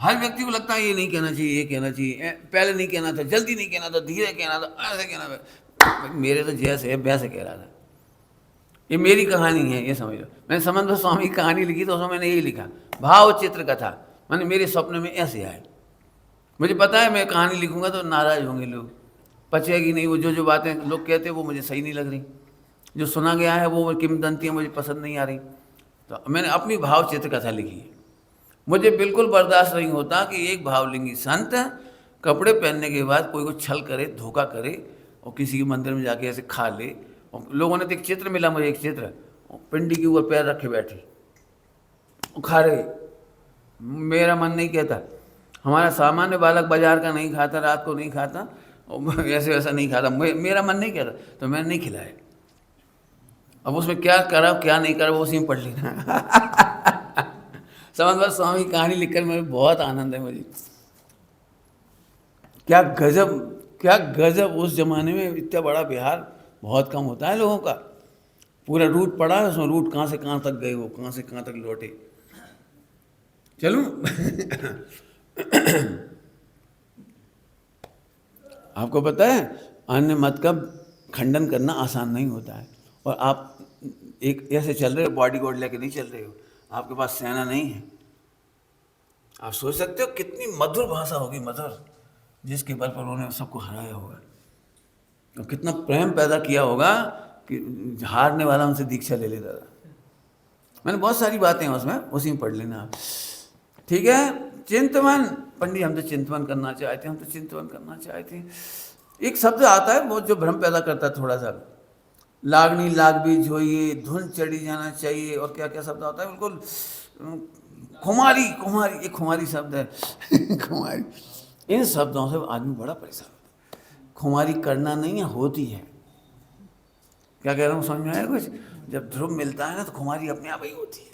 हर व्यक्ति को लगता है ये नहीं कहना चाहिए, ये कहना चाहिए, पहले नहीं कहना था, जल्दी नहीं कहना था, धीरे कहना था, ऐसे कहना था। मेरे तो जैसे है वैसे कह रहा था। ये मेरी कहानी है, ये समझ लो। मैंने समंत स्वामी की कहानी लिखी तो उसमें मैंने यही लिखा, भाव चित्र कथा। मैंने मेरे स्वप्न में ऐसे आए। मुझे पता है मैं कहानी लिखूंगा तो नाराज होंगे लोग, पचेगी नहीं। वो जो बातें लोग कहते हैं वो मुझे सही नहीं लग रही, जो सुना गया है वो किंवदंतियाँ मुझे पसंद नहीं आ रही। तो मैंने अपनी भाव चित्र कथा लिखी है। मुझे बिल्कुल बर्दाश्त नहीं होता कि एक भावलिंगी संत कपड़े पहनने के बाद कोई को छल करे, धोखा करे और किसी के मंदिर में जाके ऐसे खा ले। और लोगों ने तो एक चित्र मिला मुझे, एक चित्र, पिंडी के ऊपर पैर रखे बैठे खा रहे। मेरा मन नहीं कहता, हमारा सामान्य बालक बाजार का नहीं खाता, रात को नहीं खाता और ऐसे वैसा नहीं खाता, मेरा मन नहीं कहता, तो मैंने नहीं खिलाया। अब उसमें क्या करा क्या नहीं करा वो उसी में पढ़ लेना। समंत स्वामी की कहानी लिखकर मुझे बहुत आनंद है मुझे। क्या गजब, क्या गजब। उस जमाने में इतना बड़ा बिहार बहुत कम होता है लोगों का। पूरा रूट पड़ा है उसमें, रूट कहाँ से कहाँ तक गए, वो कहाँ से कहाँ तक लौटे। चलूं? आपको पता है अन्य मत का खंडन करना आसान नहीं होता है। और आप एक ऐसे चल रहे हो, बॉडी गार्ड लेके नहीं चल रहे हो, आपके पास सेना नहीं है। आप सोच सकते हो कितनी मधुर भाषा होगी, मधुर, जिसके बल पर उन्होंने सबको हराया होगा और कितना प्रेम पैदा किया होगा कि हारने वाला उनसे दीक्षा ले लेता था। मैंने बहुत सारी बातें हैं उसमें, उसी में पढ़ लेना आप। ठीक है, चिंतवन। पंडित हम तो चिंतवन करना चाहते हैं, हम तो चिंतवन करना चाहते हैं। एक शब्द आता है वो जो भ्रम पैदा करता है थोड़ा सा, लागनी लाग बीज होइए, धुन चढ़ी जाना चाहिए, और क्या क्या शब्द आता है बिल्कुल। खुमारी, खुमारी, एक खुमारी शब्द है। खुमारी, इन शब्दों से आदमी बड़ा परेशान होता है। खुमारी करना नहीं है, होती है। क्या कह रहा हूँ, समझ में आया कुछ? जब ध्रुव मिलता है ना तो खुमारी अपने आप ही होती है।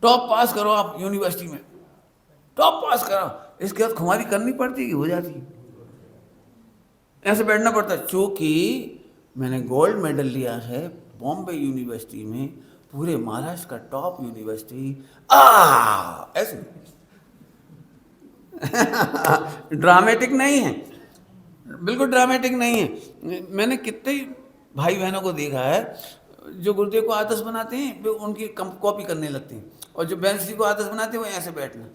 टॉप पास करो आप यूनिवर्सिटी में, टॉप पास करो, इसके बाद खुमारी करनी पड़ती है कि हो जाती है, ऐसे बैठना पड़ता है। चूंकि मैंने गोल्ड मेडल लिया है बॉम्बे यूनिवर्सिटी में, पूरे महाराष्ट्र का टॉप यूनिवर्सिटी, ऐसे। ड्रामेटिक नहीं है, बिल्कुल ड्रामेटिक नहीं है। मैंने कितने भाई बहनों को देखा है जो गुरुदेव को आदर्श बनाते हैं वो उनकी कॉपी करने लगते हैं, और जो बेंस जी को आदर्श बनाते हैं वो ऐसे बैठना।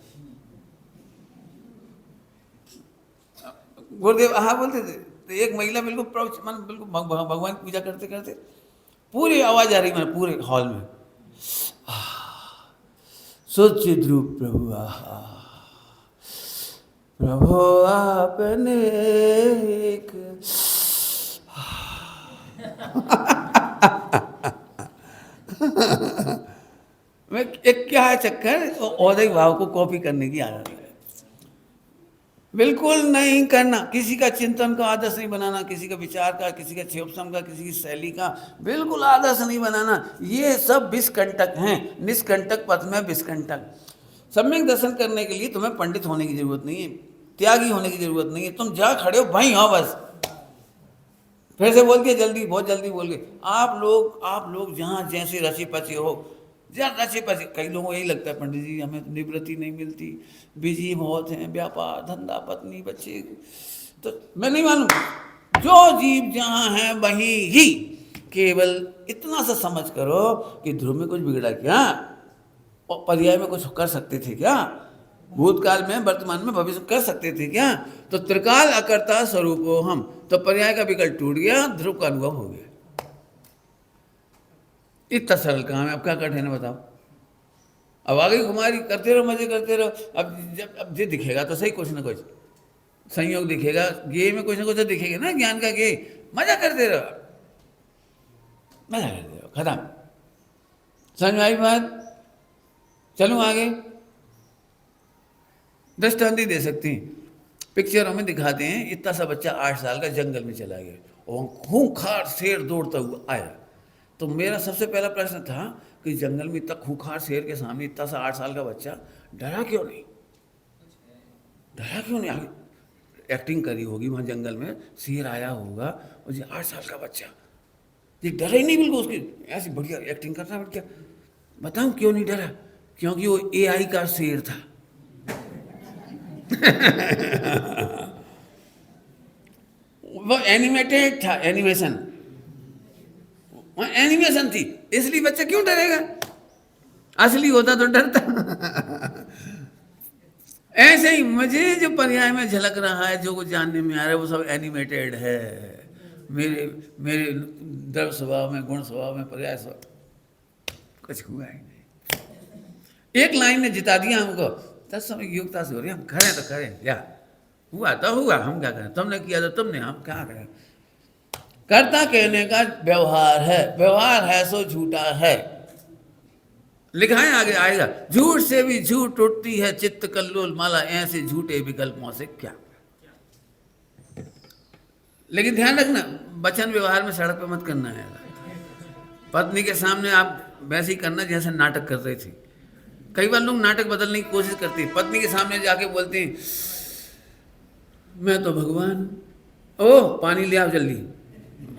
गुरुदेव हाँ बोलते थे तो एक महिला बिल्कुल बिल्कुल भगवान की पूजा करते करते पूरी आवाज आ रही मैंने पूरे हॉल में, सच्चिद रूप प्रभु, प्रभु आपने एक मैं एक क्या है चक्कर, औदय भाव को कॉपी करने की आदत है। बिल्कुल नहीं करना, किसी का चिंतन का आदर्श नहीं बनाना, किसी का विचार का, किसी का क्षेपसम का, किसी की शैली का बिल्कुल आदर्श नहीं बनाना। ये सब विषकंटक हैं, निष्कंटक पथ में विषकंटक। सम्यक दर्शन करने के लिए तुम्हें पंडित होने की जरूरत नहीं है, त्यागी होने की जरूरत नहीं है। तुम जहाँ खड़े हो वहीं हो बस। फिर से बोल के जल्दी, बहुत जल्दी बोल के, आप लोग जहाँ जैसे रचे पचे हो, जहाँ रचे पचे। कई लोगों को यही लगता है पंडित जी हमें तो निवृत्ति नहीं मिलती, बिजी बहुत हैं, व्यापार धंधा पत्नी बच्चे। तो मैं नहीं मालूम, जो जीव जहाँ है वहीं ही। केवल इतना सा समझ करो कि ध्रुव में कुछ बिगड़ा क्या, और पर्याय में कुछ कर सकते थे क्या, भूतकाल में वर्तमान में भविष्य कर सकते थे क्या। तो त्रिकाल अकर्ता स्वरूप हो हम, तो पर्याय का विकल्प टूट गया, ध्रुव का अनुभव हो गया। इतना सरल काम है, अब क्या कठिन है बताओ। अब आगे कुमारी करते रहो, मजे करते रहो। अब ये दिखेगा तो सही कुछ ना कुछ संयोग दिखेगा, गे में कुछ ना कुछ तो दिखेगा ना, ज्ञान का गे। मजा करते रहो, मजा करते रहो, खत्म। समझ में आई बात? चलूँ आगे? दृष्टांत दे सकती हैं, पिक्चरों में दिखाते हैं इतना सा बच्चा 8 साल का जंगल में चला गया और खूंखार शेर दौड़ता हुआ आया। तो मेरा सबसे पहला प्रश्न था कि जंगल में इतना खूंखार शेर के सामने इतना सा 8 साल का बच्चा डरा क्यों नहीं, डरा क्यों नहीं? आगे एक्टिंग करी होगी वहाँ जंगल में, शेर आया होगा और ये 8 साल का बच्चा ये डरा ही नहीं बिल्कुल, उसकी ऐसी बढ़िया एक्टिंग करना बढ़िया। बताऊं क्यों नहीं डरा? क्योंकि वो एआई का शेर था। वो एनिमेटेड था, एनिमेशन, वो एनिमेशन थी, इसलिए बच्चा क्यों डरेगा? असली होता तो डरता। ऐसे ही मुझे जो पर्याय में झलक रहा है, जो कुछ जानने में आ रहा है, वो सब एनिमेटेड है। मेरे मेरे द्रव स्वभाव में, गुण स्वभाव में, पर्याय स्वभाव कुछ हुआ ही नहीं। एक लाइन ने जिता दिया हमको, तत्समय योग्यता से हो रही, हम करें तो करें, या हुआ तो हुआ, हम क्या करें, तुमने किया तो तुमने, हम क्या करें। कर्ता कहने का व्यवहार है, व्यवहार है सो झूठा है। लिखा है आगे आएगा, झूठ से भी झूठ उठती है चित्त कल्लोल माला, ऐसे झूठे विकल्पों से क्या। लेकिन ध्यान रखना, वचन व्यवहार में सड़क पे मत करना है। पत्नी के सामने आप वैसे ही करना जैसे नाटक कर रहे थे। कई बार लोग नाटक बदलने की कोशिश करते हैं, पत्नी के सामने जाके बोलते हैं मैं तो भगवान, ओ पानी ले आओ जल्दी,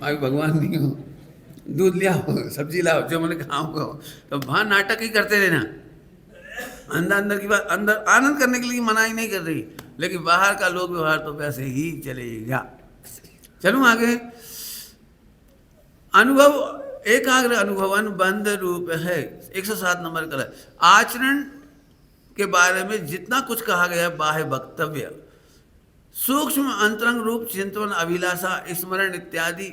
अभी भगवान नहीं हो, दूध ले आओ, सब्जी लाओ, जो मैंने खाऊंगा। तो वहाँ नाटक ही करते रहना। अंदर अंदर की बात, अंदर आनंद करने के लिए मना ही नहीं कर रही, लेकिन बाहर का लोक व्यवहार तो वैसे ही चलेगा। चलूँ आगे। अनुभव, एकाग्र अनुभवन बंध रूप है। 107 नंबर का आचरण के बारे में जितना कुछ कहा गया, बाह्य वक्तव्य, सूक्ष्म अंतरंग रूप चिंतन, अभिलाषा, स्मरण इत्यादि।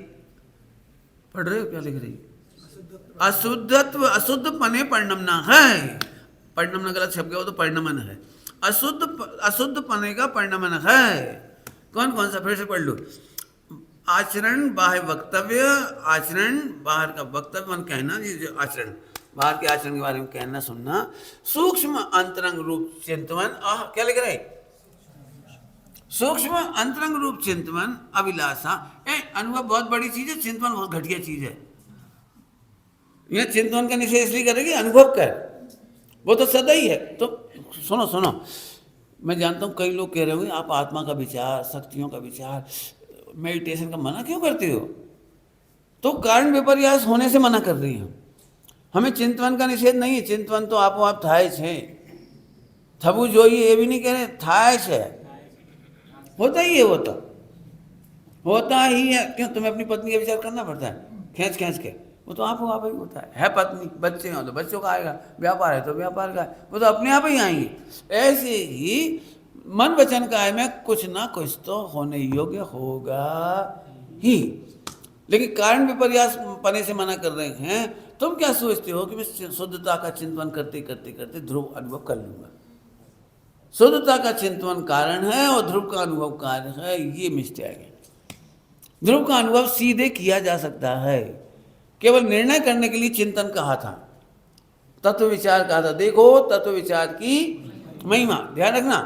पढ़ रहे हो क्या लिख रही? अशुद्धत्व, अशुद्ध पने परिणमना है। परिणमना गलत शब्द है, वो तो परिणमन है। अशुद्ध पने का परिणमन है। कौन कौन सा? फिर से पढ़ लो। आचरण, बाह्य वक्तव्य, आचरण बाहर का वक्तव्य मन कहना, ये आचरण बाहर के आचरण के बारे में कहना सुनना, सूक्ष्म अंतरंग रूप चिंतन, क्या लिख रहे? सूक्ष्म अंतरंग रूप चिंतन, अभिलाषा। अनुभव बहुत बड़ी चीज है, चिंतन बहुत घटिया चीज है। यह चिंतन का निषेध इसलिए करेगी, अनुभव कर, वो तो सदा ही है। तो सुनो सुनो, मैं जानता हूँ कई लोग कह रहे होंगे आप आत्मा का विचार, शक्तियों का विचार, मेडिटेशन का मना क्यों करते हो? तो कारण विपर्यास होने से मना कर रही हैं। हमें चिंतन का निषेध नहीं है, चिंतन तो आपो आप થાય છે, થવું જોઈએ એ भी नहीं कह रहे, થાય છે, होता ही है, वो तो होता ही है। क्यों? तुम्हें अपनी पत्नी का विचार करना पड़ता है खींच खींच के, वो तो आप ही होता है पत्नी, बच्चे हो तो बच्चों का आएगा, व्यापार है तो व्यापार का, वो तो अपने आप ही आएंगे। ऐसे ही मन वचन काय में कुछ ना कुछ तो होने योग्य होगा ही, लेकिन कारण विपर्यास पने से मना कर रहे हैं। तुम क्या सोचते हो कि मैं शुद्धता का चिंतन करते करते करते ध्रुव अनुभव कर लूंगा? शुद्धता का चिंतन कारण है और ध्रुव का अनुभव कार्य है, ये मिस्टेक है। ध्रुव का अनुभव सीधे किया जा सकता है, केवल निर्णय करने के लिए चिंतन कहा था, तत्व विचार कहा था। देखो तत्व विचार की महिमा, ध्यान रखना,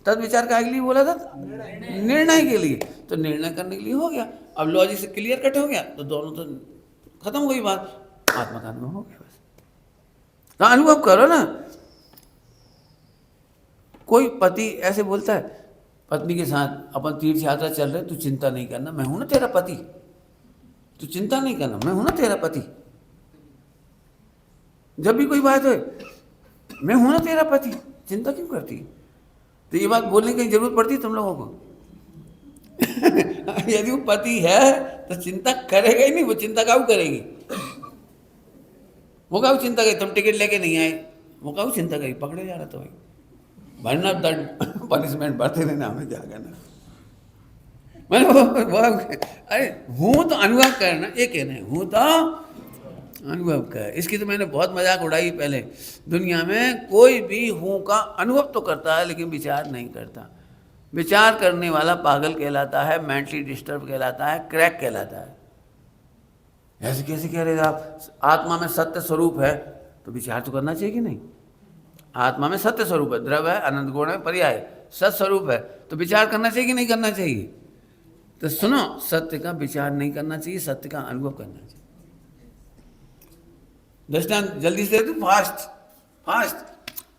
तत्व विचार का लिए बोला था निर्णय के लिए, तो निर्णय करने के लिए हो गया। अब लॉजिक से क्लियर कट हो गया, तो दोनों तो खत्म हो गई बात, आत्मा का अनुभव हो गया बस। तो अनुभव करो ना। कोई पति ऐसे बोलता है पत्नी के साथ, अपन तीर्थ यात्रा चल रहे, तू चिंता नहीं करना, मैं हूं ना तेरा पति, तू चिंता नहीं करना, मैं हूं ना तेरा पति। जब भी कोई बात हो, मैं हूं ना तेरा पति, चिंता क्यों करती? तो ये बात बोलने की जरूरत पड़ती है तुम लोगों को? यदि वो पति है तो चिंता करेगा ही नहीं, वो चिंता काऊ करेगी? वो काऊ चिंता करेगी? तुम टिकट लेके नहीं आए, वो काऊ चिंता करेगी? पकड़े जा रहा तो भाई भरना दंड, पनिशमेंट भरते रहना, हमें क्या करना। मतलब अरे हूँ तो अनुभव करना, ये कहना है हूँ तो अनुभव कर। इसकी तो मैंने बहुत मजाक उड़ाई पहले। दुनिया में कोई भी हूँ का अनुभव तो करता है लेकिन विचार नहीं करता। विचार करने वाला पागल कहलाता है, मेंटली डिस्टर्ब कहलाता है, क्रैक कहलाता है। ऐसे कैसे कह रहे आप? आत्मा में सत्य स्वरूप है तो विचार तो करना चाहिए कि नहीं? आत्मा में सत्य स्वरूप है, द्रव्य है, अनंत गुण है, पर्याय, सत्य स्वरूप है, तो विचार करना चाहिए कि नहीं करना चाहिए? तो सुनो, सत्य का विचार नहीं करना चाहिए, सत्य का अनुभव करना चाहिए। दृष्टांत जल्दी से तू फास्ट फास्ट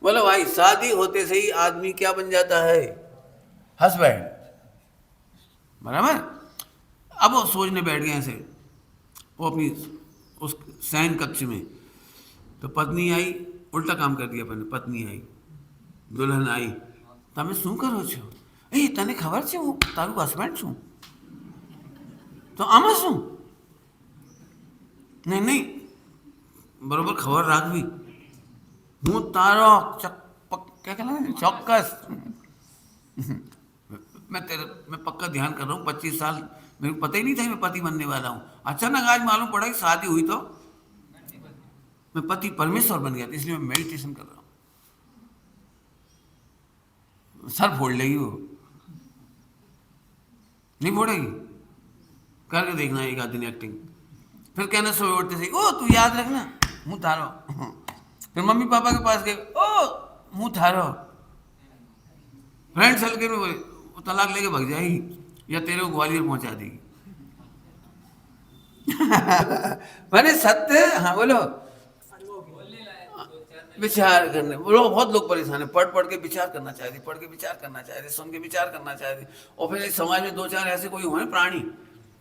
बोलो भाई। शादी होते से ही आदमी क्या बन जाता है? हस्बैंड, बराबर। अब वो सोचने बैठ गए ऐसे, वो अपनी उस शयन कक्ष में, तो पत्नी आई, उल्टा काम कर दिया अपन ने। पत्नी आई, दुल्हन आई, તમે શું કરો છો? એ તને ખબર છે હું તારું હસબન્ડ છું? તો આમાં શું? નહીં નહીં, બરોબર ખબર રાખવી, હું તારો क्या कहना है, चौकस, मैं पक्का ध्यान कर रहा हूँ। 25 साल मेरे को पता ही नहीं था मैं पति बनने वाला हूँ। अचानक आज मालूम पड़ा कि शादी हुई तो मैं पति परमेश्वर बन गया था। इसलिए मैं मेडिटेशन कर रहा हूँ। सर फोड़ लेगी वो, नहीं फोड़ेगी? करके देखना एक आध दिन एक्टिंग, फिर कहना सोए उठते से, ओ तू याद रखना मुँह थारो। फिर मम्मी पापा के पास गए, ओ मुँह थारो। फ्रेंड सर्कल में बोले, वो तलाक लेके भाग जाएगी या तेरे को ग्वालियर पहुंचा देगी। मैंने सत्य, हाँ बोलो। विचार करने लोग, बहुत लोग परेशान है। पढ़ के विचार करना चाहते, पढ़ के विचार करना चाहते, सुन के विचार करना चाहते। और फिर इस समाज में 2-4 ऐसे कोई हुए प्राणी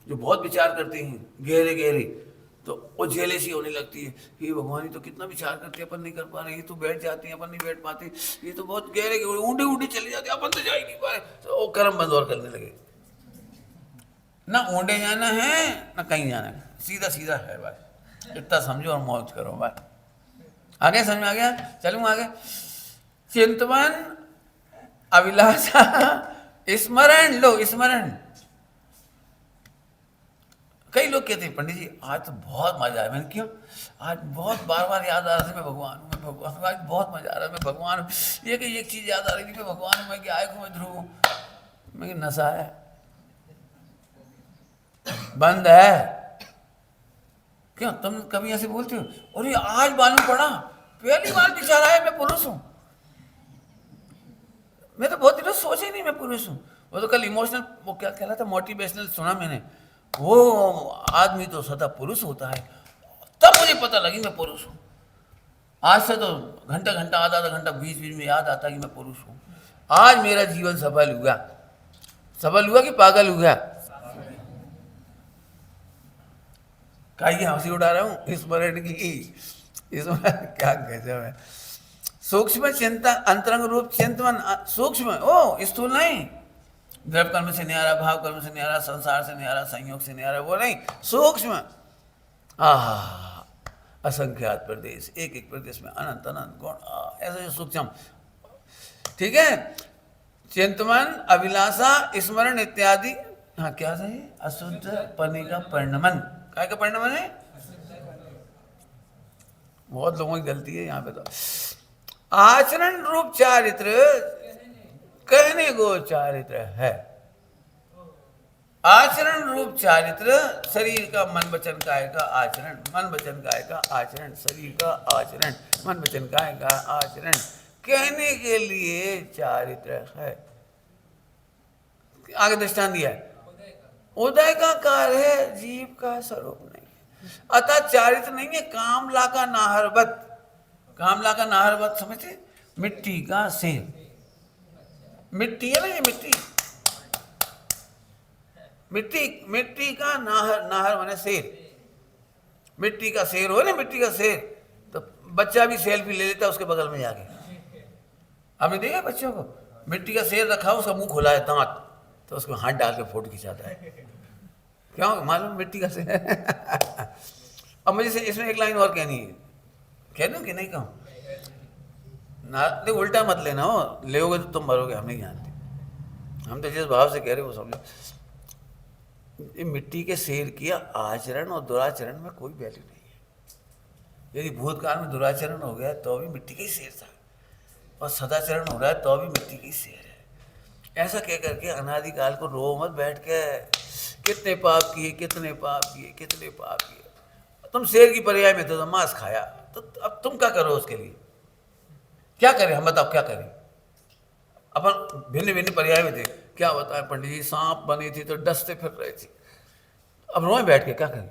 जो बहुत विचार करते हैं गहरे गहरे, तो वो जेलेसी होने लगती है। ये भगवान ही तो कितना विचार करते हैं, अपन नहीं कर पा रहे। ये तो बैठ जाते हैं, अपन नहीं बैठ पाते। ये तो बहुत गहरे ऊंडे ऊंडे चले जाते, अपन तो जा ही नहीं पाए। तो वो कर्म बंद और करने लगे। ना ऊंडे जाना है ना कहीं जाना है, सीधा सीधा है बस। इतना समझो और मौज करो बस। आगे समझ में आ गया? चलूँ आगे। चिंतवन अभिलाषा स्मरण, लो स्मरण। कई लोग कहते हैं पंडित जी आज तो बहुत मजा आया। मैंने क्यों? आज बहुत बार बार याद आ रहा था मैं भगवान हूँ, मैं भगवान हूँ। आज बहुत मजा आ रहा है, मैं भगवान हूँ। ये कि एक चीज याद आ रही थी, मैं भगवान हूँ, मैं गायक हूँ, मैं ध्रुव हूँ। मैं नशा है, बंद है। क्यों तुम कभी ऐसे बोलते हो? और ये आज मालूम पड़ा, पहली बार विचार आया मैं पुरुष हूँ। मैं तो बहुत दिनों सोचा ही नहीं मैं पुरुष हूँ। वो तो कल इमोशनल, वो क्या कह रहा था, मोटिवेशनल सुना मैंने। वो आदमी तो सदा पुरुष होता है, तब मुझे पता लगी मैं पुरुष हूँ। आज से तो घंटा घंटा आधा आधा घंटा बीच बीच में याद आता कि मैं पुरुष हूँ। आज मेरा जीवन सफल हुआ। सफल हुआ कि पागल हुआ? काहे हंसी उड़ा रहा हूँ स्मरण की, इसमें क्या गजब है। सूक्ष्म चिंतन, अंतरंग रूप चिंतन, सूक्ष्म, ओ स्थूल नहीं। द्रव्य कर्म से न्यारा, भाव कर्म से न्यारा, संसार से न्यारा, संयोग से न्यारा, वो नहीं, सूक्ष्म। आहा, असंख्यात प्रदेश, एक एक प्रदेश में अनंत अनंत गुण, ऐसे सूक्ष्म। ठीक है। चिंतन अभिलाषा स्मरण इत्यादि। हाँ क्या सही? अशुद्ध पने का परिणमन। काय का परिणमन है? बहुत लोगों की गलती है यहाँ पे तो। आचरण रूप चारित्र, कहने को चारित्र है। आचरण रूप चारित्र, शरीर का मन वचन काय का आचरण, मन वचन काय का आचरण, शरीर का आचरण, मन वचन काय का आचरण, कहने के लिए चारित्र है। आगे दृष्टांत दिया है, उदय का कार्य है, जीव का स्वरूप नहीं है। अतः चारित्र नहीं है। कामला का नाहरवत, कामला का नाहरवत समझते? मिट्टी का शेर, मिट्टी है ना ये, मिट्टी, मिट्टी, मिट्टी का नाहर, नाहर माने शेर। मिट्टी का शेर हो ना, मिट्टी का शेर, तो बच्चा भी सेल्फी ले लेता है उसके बगल में जाके। आपने देखा बच्चों को? मिट्टी का शेर रखा हो, उसका मुंह खुला है, दांत, तो उसको हाथ डाल के फोटो खिंचाता है। क्यों मालूम? मिट्टी का शेर। अब मुझे से इसमें एक लाइन और कहनी है, कह दूं कि नहीं कहूं? ना देख, उल्टा मत लेना हो, लेोगे तो तुम मरोगे, हम नहीं जानते। हम तो जिस भाव से कह रहे हो वो समझो। ये मिट्टी के शेर किया आचरण और दुराचरण में कोई वैल्यू नहीं है। यदि भूतकाल में दुराचरण हो गया तो भी मिट्टी का ही शेर था, और सदाचरण हो रहा है तो भी मिट्टी की शेर है। ऐसा कह करके अनादिकाल को रो मत बैठ के, कितने पाप किए, कितने पाप किए, कितने पाप किए। तुम शेर की पर्याय में तो मांस खाया, तो अब तुम क्या करो उसके लिए? क्या करें हम, बताओ क्या करें? अपन भिन्न भिन्न पर्याय में थे, क्या बताएं पंडित जी, सांप बनी थी तो डसते फिर रहे थे, अब रोए बैठ के क्या करें?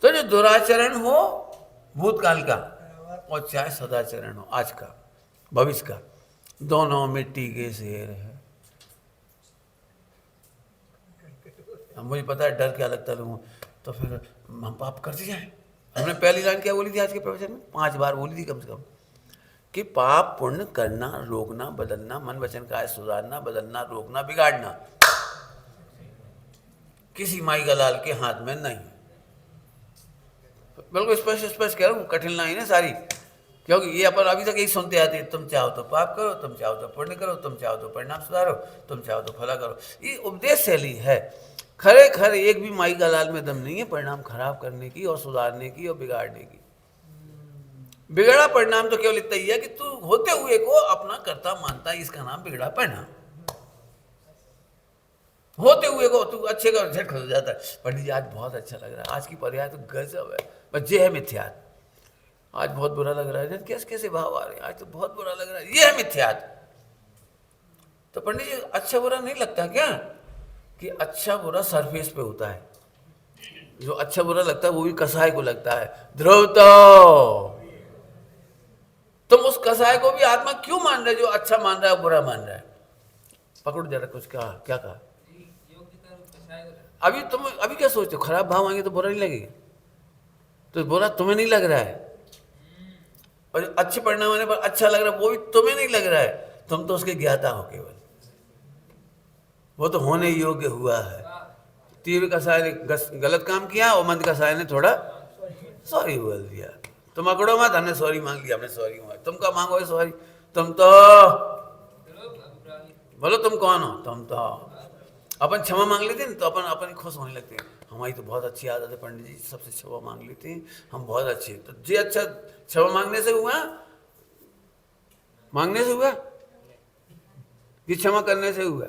तो जो दुराचरण हो भूतकाल का, और चाहे सदाचरण हो आज का, भविष्य का, दोनों मिट्टी के शेर है। अब मुझे पता है डर क्या लगता है लोगों, तो फिर हम पाप करते जाए, हमने पहली लाइन क्या बोली थी आज के प्रवचन में? 5 बार बोली थी कम से कम, कि पाप पुण्य करना, रोकना, बदलना, मन वचन काया सुधारना, बदलना, रोकना, बिगाड़ना किसी माई का लाल के हाथ में नहीं। बिल्कुल स्पष्ट स्पष्ट कह रहा हूँ, कठिन लाइन है सारी, क्योंकि ये अपन अभी तक यही सुनते आते हैं, तुम चाहो तो पाप करो, तुम चाहो तो पुण्य करो, तुम चाहो तो परिणाम सुधारो, तुम चाहो तो फला करो। ये उपदेश शैली है। खरे खरे एक भी माई का लाल में दम नहीं है परिणाम खराब करने की और सुधारने की और बिगाड़ने की। बिगड़ा परिणाम तो केवल इतना ही है कि तू होते हुए को अपना कर्ता मानता है, इसका नाम बिगड़ा परिणाम। होते हुए को तू अच्छे का झट खो जाता है, पंडित जी आज बहुत अच्छा लग रहा है, आज की पर्याय तो गजब है, बस ये है मिथ्यात। आज बहुत बुरा लग रहा है, कैसे कैसे भाव आ रहे हैं, आज तो बहुत बुरा लग रहा है, ये है मिथ्यात। तो पंडित जी अच्छा बुरा नहीं लगता क्या? कि अच्छा बुरा सरफेस पे होता है, जो अच्छा बुरा लगता है वो भी कसाय को लगता है। ध्रुव तो तुम उस कसाय को भी आत्मा क्यों मान रहे जो अच्छा मान रहा है बुरा मान रहा है? पकड़ो जरा, कुछ कहा, क्या कहा? अभी क्या सोचते हो? खराब भाव आएंगे तो बुरा नहीं लगेगा, तो बुरा तुम्हें नहीं लग रहा है, और अच्छे परिणाम आने पर अच्छा लग रहा है वो भी तुम्हें नहीं लग रहा है, तुम तो उसके ज्ञाता हो केवल, वो तो होने योग्य हुआ है। तीर कसाय ने गलत काम किया और मंद कसाय ने थोड़ा सॉरी बोल दिया। तुम अकड़ो मत, हमने सॉरी मांग लिया, हमने सॉरी मांगा, तुम क्या मांगोगे सॉरी? तुम तो बोलो तुम कौन हो? तुम तो अपन क्षमा मांग लेते हैं तो अपन खुश होने लगते हैं, हमारी तो बहुत अच्छी आदत है पंडित जी, सबसे क्षमा मांग लेते हैं, हम बहुत अच्छे। तो जी अच्छा क्षमा मांगने से हुआ कि क्षमा करने से हुआ?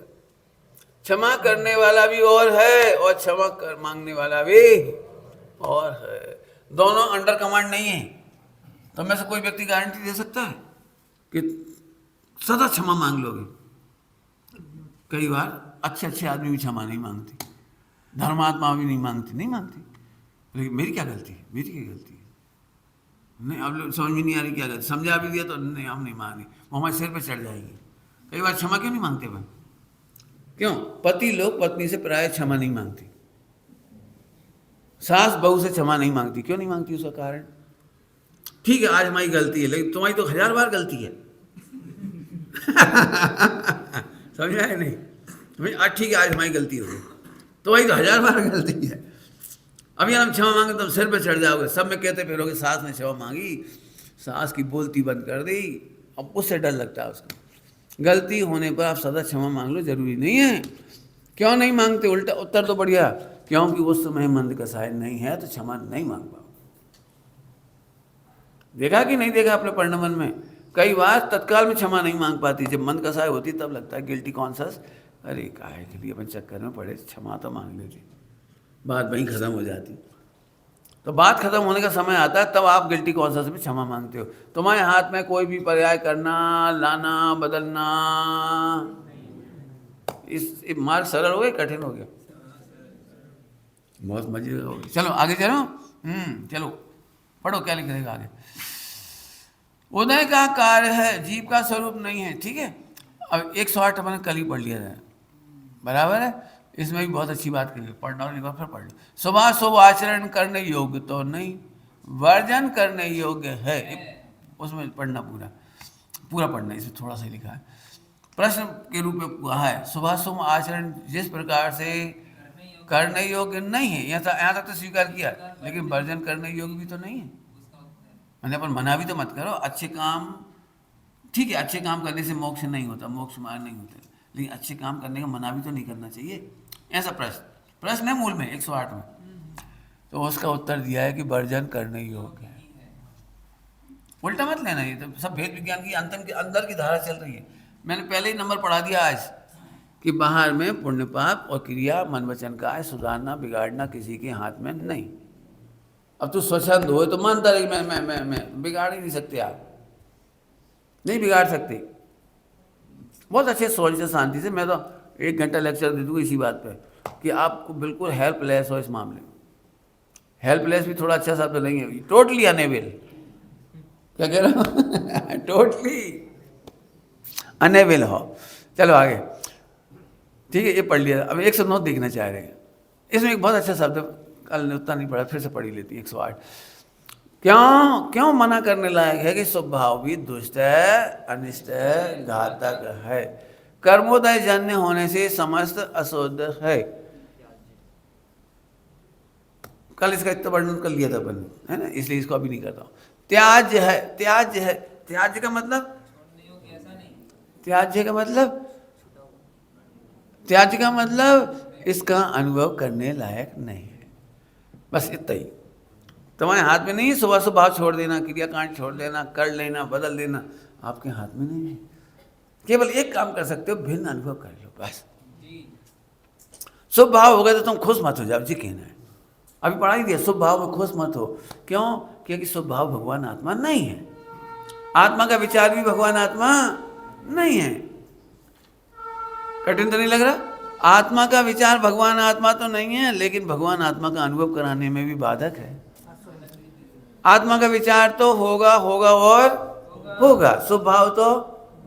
क्षमा करने वाला भी और है और मांगने वाला भी और है, दोनों अंडर कमांड नहीं है। तो में से कोई व्यक्ति गारंटी दे सकता है कि सदा क्षमा मांग लोगे? कई बार अच्छे आदमी भी क्षमा नहीं मांगते, धर्मात्मा भी नहीं मांगती, लेकिन मेरी क्या गलती है, नहीं अब समझ में नहीं आ रही क्या गलती, समझा भी दिया तो नहीं हम नहीं मांगे, वो हमारे सिर पे चढ़ जाएंगे। कई बार क्षमा क्यों नहीं मांगते भाई? क्यों? पति लोग पत्नी से प्राय क्षमा नहीं मांगती, सास बहू से क्षमा नहीं मांगती। क्यों नहीं मांगती? उसका कारण ठीक है, आज हमारी गलती है, लेकिन तुम्हारी तो 1000 बार गलती है। समझ आए नहीं? ठीक है आज हमारी गलती हो गई, तुम्हारी तो 1000 बार गलती है। अभी हम क्षमा मांगे तुम सिर पे चढ़ जाओगे, सब में कहते फिरोगे सास ने क्षमा मांगी, सास की बोलती बंद कर दी, अब उससे डर लगता है उसको। गलती होने पर आप सदा क्षमा मांग लो, जरूरी नहीं है। क्यों नहीं मांगते? उल्टा उत्तर तो बढ़िया, क्योंकि उस समय मंद कसाय नहीं है तो क्षमा नहीं मांग पाओ। देखा कि नहीं देखा अपने परिणमन में? कई बार तत्काल में क्षमा नहीं मांग पाती, जब मंद कसाय होती तब लगता है गिल्टी कॉन्शियस, अरे काहे के लिए अपन चक्कर में पड़े, क्षमा तो मांग लेती, बात वहीं खत्म हो जाती। तो बात खत्म होने का समय आता है तब आप गिल्टी कॉन्शियस में क्षमा मांगते हो। तुम्हारे हाथ में कोई भी पर्याय करना, लाना, बदलना, इस मार्ग सरल हो गया कठिन हो गया? बहुत मजे हो गए। चलो आगे चलो, चलो पढ़ो क्या लिख रहेगा आगे। उदय का कार्य है, जीव का स्वरूप नहीं है। ठीक है, अब 108 मैंने कल ही पढ़ लिया था, बराबर है। इसमें भी बहुत अच्छी बात कही, पढ़ना और एक बार फिर पढ़ लो। सुबह शुभ आचरण करने योग्य तो नहीं, वर्जन करने योग्य है। उसमें पढ़ना पूरा पढ़ना, इसमें थोड़ा सा लिखा है, प्रश्न के रूप में कहा है। सुबह शुभ आचरण जिस प्रकार से करने योग्य नहीं है, यहाँ तक तो स्वीकार किया, लेकिन वर्जन करने योग्य भी तो नहीं है। मैंने अपन मना भी तो मत करो, अच्छे काम ठीक है, अच्छे काम करने से मोक्ष नहीं होता, मोक्ष मार्ग नहीं होता, लेकिन अच्छे काम करने का मना भी तो नहीं करना चाहिए। ऐसा प्रश्न है मूल में 108 में। तो उसका उत्तर दिया है कि वर्जन करने योग्य है। उल्टा मत लेना, ये तो सब भेद विज्ञान की अंदर की धारा चल रही है। मैंने पहले ही नंबर पढ़ा दिया आज कि बाहर में पुण्य पाप और क्रिया मन वचन का है, सुधारना बिगाड़ना किसी के हाथ में नहीं। अब तू स्वच्छंद हो तो मानता रही मैं बिगाड़ ही नहीं सकते, आप नहीं बिगाड़ सकते। बहुत अच्छे सोच से शांति से मैं तो 1 घंटा लेक्चर दे दूँगा इसी बात पे कि आपको बिल्कुल हेल्पलेस हो इस मामले में। हेल्पलेस भी थोड़ा अच्छा शब्द नहीं है, टोटली अनेबल। क्या कह रहा हूँ? टोटली अनेबल हो। चलो आगे, ठीक है, ये पढ़ लिया। अब 109 देखना चाह रहे हैं, इसमें एक बहुत अच्छा शब्द कल ने उतना नहीं पढ़ा, फिर से पढ़ी लेती 108। क्यों क्यों मना करने लायक है कि स्वभाव भी दुष्ट है, अनिष्ट है, घातक है, कर्मोदय जन्य होने से समस्त अशुद्ध है। कल इसका इतना वर्णन कर लिया था अपन ने, है ना, इसलिए इसको अभी नहीं करता हूं। त्याज्य है, त्याज्य है, त्याज्य का मतलब, त्याज्य का मतलब, त्याज्य का मतलब इसका अनुभव करने लायक नहीं है, बस इतना ही। तुम्हारे हाथ में नहीं है सुबह स्वभाव छोड़ देना, क्रियाकांड छोड़ देना, कर लेना, बदल देना, आपके हाथ में नहीं है। केवल एक काम कर सकते हो, भिन्न अनुभव कर लो बस। शुभ भाव होगा तो तुम खुश मत हो जाओ जी, कहना है। अभी पढ़ा ही दिया, शुभ भाव में खुश मत हो। क्यों? क्योंकि शुभ भाव भगवान आत्मा नहीं है, आत्मा का विचार भी भगवान आत्मा नहीं है। कठिन तो नहीं लग रहा? आत्मा का विचार भगवान आत्मा तो नहीं है, लेकिन भगवान आत्मा का अनुभव कराने में भी बाधक है। आत्मा का विचार तो होगा होगा और होगा, शुभ भाव तो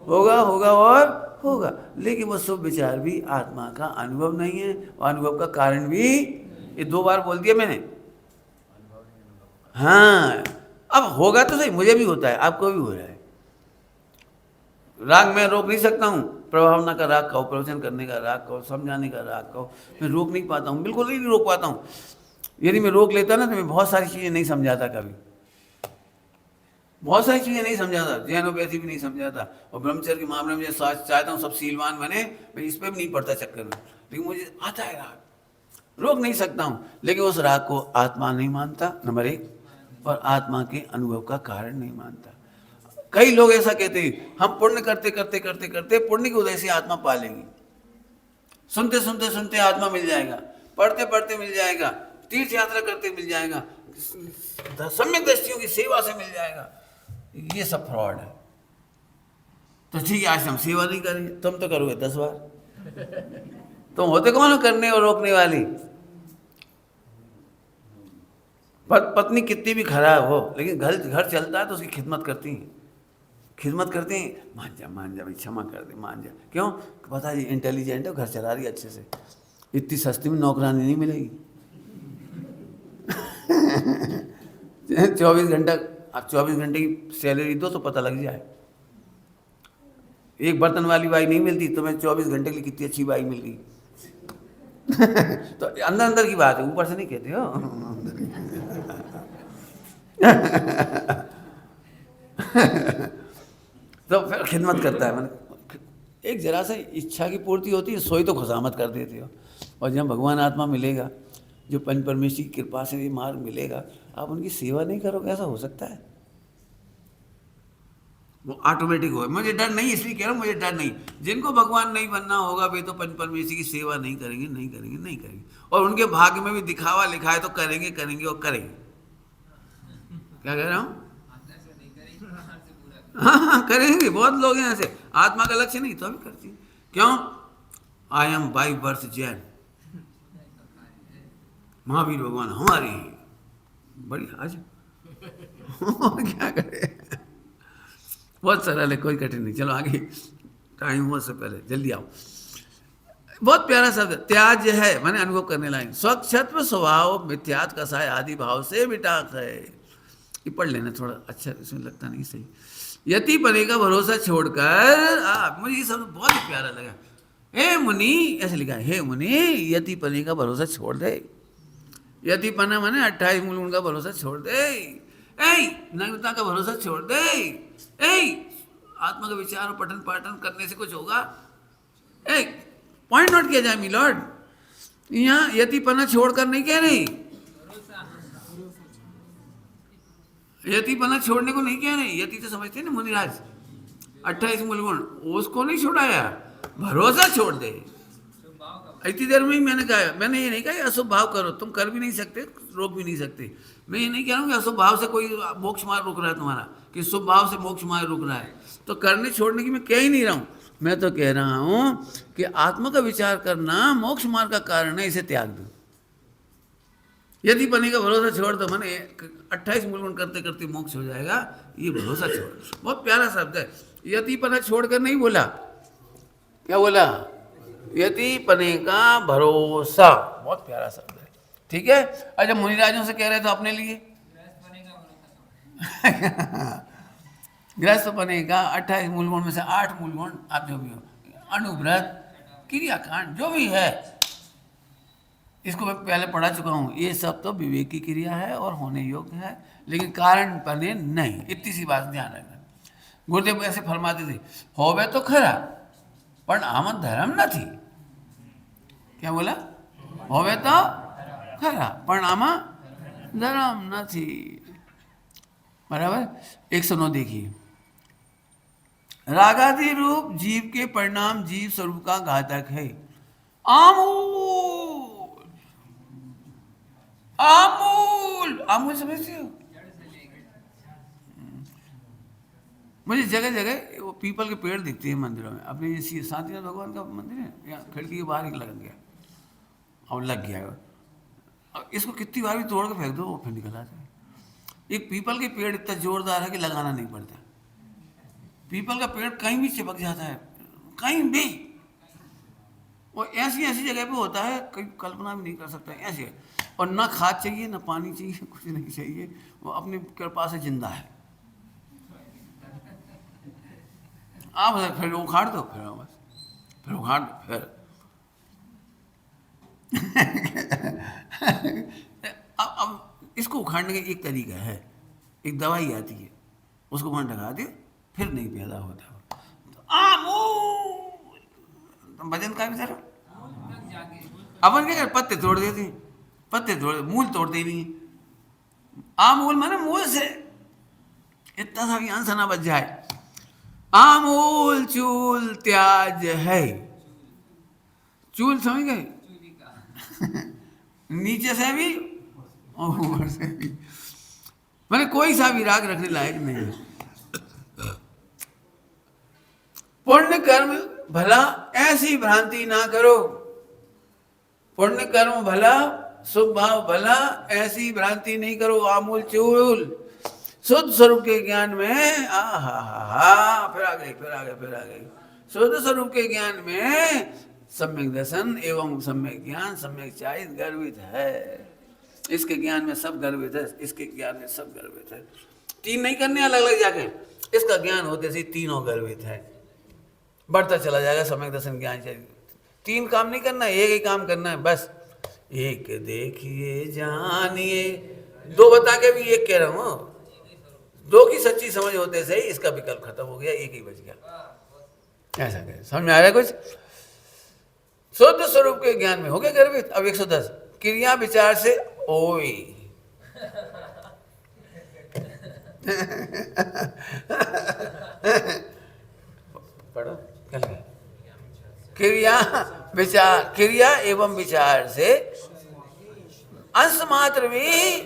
होगा होगा और होगा, लेकिन वो शुभ विचार भी आत्मा का अनुभव नहीं है, और अनुभव का कारण भी, ये 2 बार बोल दिया मैंने। हाँ, अब होगा तो सही, मुझे भी होता है, आपको भी हो रहा है। राग मैं रोक नहीं सकता हूँ, प्रभावना का राग कहो, प्रवचन करने का राग कहो, समझाने का राग कहो, मैं रोक नहीं पाता हूँ, बिल्कुल नहीं रोक पाता हूँ। यदि मैं रोक लेता ना तो मैं बहुत सारी चीज़ें नहीं समझाता, कभी बहुत सारी चीज़ें नहीं समझाता, जैनोपैथी भी नहीं समझाता, और ब्रह्मचर्य के मामले में चाहता हूँ सब सीलवान बने, मैं इस पर भी नहीं पड़ता चक्कर में, लेकिन मुझे आता है राग, रोक नहीं सकता हूँ। लेकिन उस राग को आत्मा नहीं मानता, नंबर 1, और आत्मा के अनुभव का कारण नहीं मानता। कई लोग ऐसा कहते हैं, हम पुण्य करते करते करते करते पुण्य के उदय से आत्मा पा लेंगे, सुनते सुनते सुनते आत्मा मिल जाएगा, पढ़ते पढ़ते मिल जाएगा, तीर्थ यात्रा करते मिल जाएगा, सम्यक दृष्टियों की सेवा से मिल जाएगा। ये सब फ्रॉड है। तो ठीक है, आज हम सेवा नहीं करेंगे, तुम तो करोगे 10 बार। तुम होते कौन हो करने और रोकने वाली? पत्नी कितनी भी खराब हो, लेकिन घर चलता है तो उसकी खिदमत करती हैं, खिदमत करते हैं, मान जा भाई, क्षमा कर दे, मान जा। क्यों? पता है इंटेलिजेंट है, घर चला रही है अच्छे से, इतनी सस्ती में नौकरानी नहीं मिलेगी। 24 घंटा, आप 24 घंटे की सैलरी दो तो पता लग जाए। एक बर्तन वाली बाई नहीं मिलती, तो मैं 24 घंटे के लिए कितनी अच्छी बाई मिल गई। तो अंदर अंदर की बात है, ऊपर से नहीं कहते हो। तो फिर खिदमत करता है, मैंने एक जरा सा इच्छा की पूर्ति होती है, सोई तो खुशामत कर देते हो। और जब भगवान आत्मा मिलेगा, जो पंच परमेश्वर की कृपा से ये मार्ग मिलेगा, आप उनकी सेवा नहीं करोगे, ऐसा हो सकता है? वो ऑटोमेटिक हो। मुझे डर नहीं, इसलिए कह रहा हूँ, मुझे डर नहीं। जिनको भगवान नहीं बनना होगा वे तो पंच परमेश्वर की सेवा नहीं करेंगे, नहीं करेंगे, नहीं करेंगे। और उनके भाग्य में भी दिखावा लिखा है तो करेंगे करेंगे और करेंगे। क्या कह रहा हूँ? हाँ करेंगे, बहुत लोग हैं ऐसे, आत्मा का लक्ष्य नहीं तो अभी करती। क्यों? I am by birth Jain, Mahavir भगवान हमारे बड़ी आज। क्या करे, बहुत सरल है, कोई कठिन नहीं। चलो आगे, टाइम हो से पहले जल्दी आओ। बहुत प्यारा शब्द त्याज्य है, माने अनुभव करने लायक। स्वक्षत्व स्वभाव मिथ्यात् कसाय आदि भाव से मिटाक है। ये पढ़ लेना थोड़ा अच्छा, इसमें लगता नहीं सही। यति पने का भरोसा छोड़कर, मुझे ये शब्द बहुत ही प्यारा लगा। हे मुनि, ऐसे लिखा है, हे मुनि यति पने का भरोसा छोड़ दे। यति पना माने 28 मूल का भरोसा छोड़ दे, नग्नता का भरोसा छोड़ दे। आत्मा का विचार और पठन पाठन करने से कुछ होगा? पॉइंट नोट किया जाए मिलॉर्ड, यहाँ यति पना छोड़कर नहीं कह रही, यति पना छोड़ने को नहीं कह रहे। यति तो समझते ना मुनिराज, 28 मूल गुण, उसको नहीं छोड़ाया, भरोसा छोड़ दे। इतनी देर में ही मैंने कहा, मैंने ये नहीं कहा अशुभ भाव करो, तुम कर भी नहीं सकते, रोक भी नहीं सकते। मैं ये नहीं कह रहा हूँ कि अशुभ भाव से कोई मोक्ष मार्ग रुक रहा है तुम्हारा, कि शुभ भाव से मोक्ष मार्ग रुक रहा है, तो करने छोड़ने की मैं कह ही नहीं रहा हूँ। मैं तो कह रहा हूँ कि आत्मा का विचार करना मोक्ष मार्ग का कारण है, इसे त्याग दो। यदि पने का भरोसा छोड़ दो, मैंने 28 मूल गुण करते करते मोक्ष हो जाएगा, ये भरोसा छोड़। बहुत प्यारा शब्द है, यति पना छोड़कर नहीं बोला, क्या बोला? यति पने का भरोसा, बहुत प्यारा शब्द है। ठीक है। अच्छा मुनिराजों से कह रहे थे अपने लिए, गृहस्थ बनेगा 28 मूलगुण में से 8 मूलगुण, आप जो भी हो, अनुव्रत, क्रियाकांड जो भी है, इसको मैं पहले पढ़ा चुका हूँ, ये सब तो विवेक की क्रिया है और होने योग्य है, लेकिन कारण बने नहीं, इतनी सी बात ध्यान रखना। गुरुदेव ऐसे फरमाते थे, होवे तो खरा पण आम धर्म न थी। क्या बोला? होवे तो खरा पण आमा धर्म न थी। बराबर। 109 देखिए, रागादि रूप जीव के परिणाम जीव स्वरूप का घातक है। आमूल आमूल आमूल समझते हो? मुझे जगह जगह वो पीपल के पेड़ दिखते हैं मंदिरों में। अपने ये शांतिनाथ भगवान का मंदिर है, या खिड़की के बाहर ही लग गया और लग गया है। अब इसको कितनी बार भी तोड़ के फेंक दो, वो फिर निकल आता है। एक पीपल के पेड़ इतना जोरदार है कि लगाना नहीं पड़ता। पीपल का पेड़ कहीं भी चिपक जाता है, कहीं भी। वो ऐसी ऐसी जगह पे होता है, कहीं कल्पना भी नहीं कर सकता ऐसे। और ना खाद चाहिए, ना पानी चाहिए, कुछ नहीं चाहिए, वो अपनी कृपा से जिंदा है। आप फिर उखाड़ दो, फिर बस, फिर उखाड़ दो, फिर अब इसको उखाड़ने का एक तरीका है, एक दवाई आती है, उसको वहाँ ढका दे, फिर नहीं पैदा होता। तो तुम वजन का भी जरा अपन क्या कर, पत्ते तोड़ देते हैं, पत्ते तोड़, मूल तोड़ते ही नहीं। आमूल माने मूल से इतना सा भी अंश ना बच जाए। आमूल चूल त्याज है। चूल समझ गए? नीचे से भी और ऊपर से भी, मैंने कोई सा भी राग रखने लायक नहीं है। पुण्य कर्म भला ऐसी भ्रांति ना करो। पुण्य कर्म भला, शुभ भाव भला, ऐसी भ्रांति नहीं करो। आमूल चूल शुद्ध स्वरूप के ज्ञान में, आहा, फिर आ गई, फिर आ गई, फिर आ गई। शुद्ध स्वरूप के ज्ञान में सम्यक दर्शन एवं सम्यक ज्ञान, सम्यक चाहित गर्वित है। इसके ज्ञान में सब गर्वित है, इसके ज्ञान में सब गर्वित है। तीन नहीं करने अलग अलग जाके, इसका ज्ञान होते से तीनों गर्वित है। बढ़ता चला जाएगा सम्यक दर्शन ज्ञान चाहिए। तीन काम नहीं करना, एक ही काम करना है बस। एक देखिए जानिए, दो बता के भी एक कह रहा हूँ। दो की सच्ची समझ होते से ही इसका विकल्प खत्म हो गया, एक ही बच गया। ऐसा कहे, समझ में आ रहा है कुछ? शुद्ध स्वरूप के ज्ञान में हो गया गर्वित। अब 110, क्रिया विचार से ओई। पढ़ो, क्रिया विचार, क्रिया एवं विचार से अंश मात्र भी,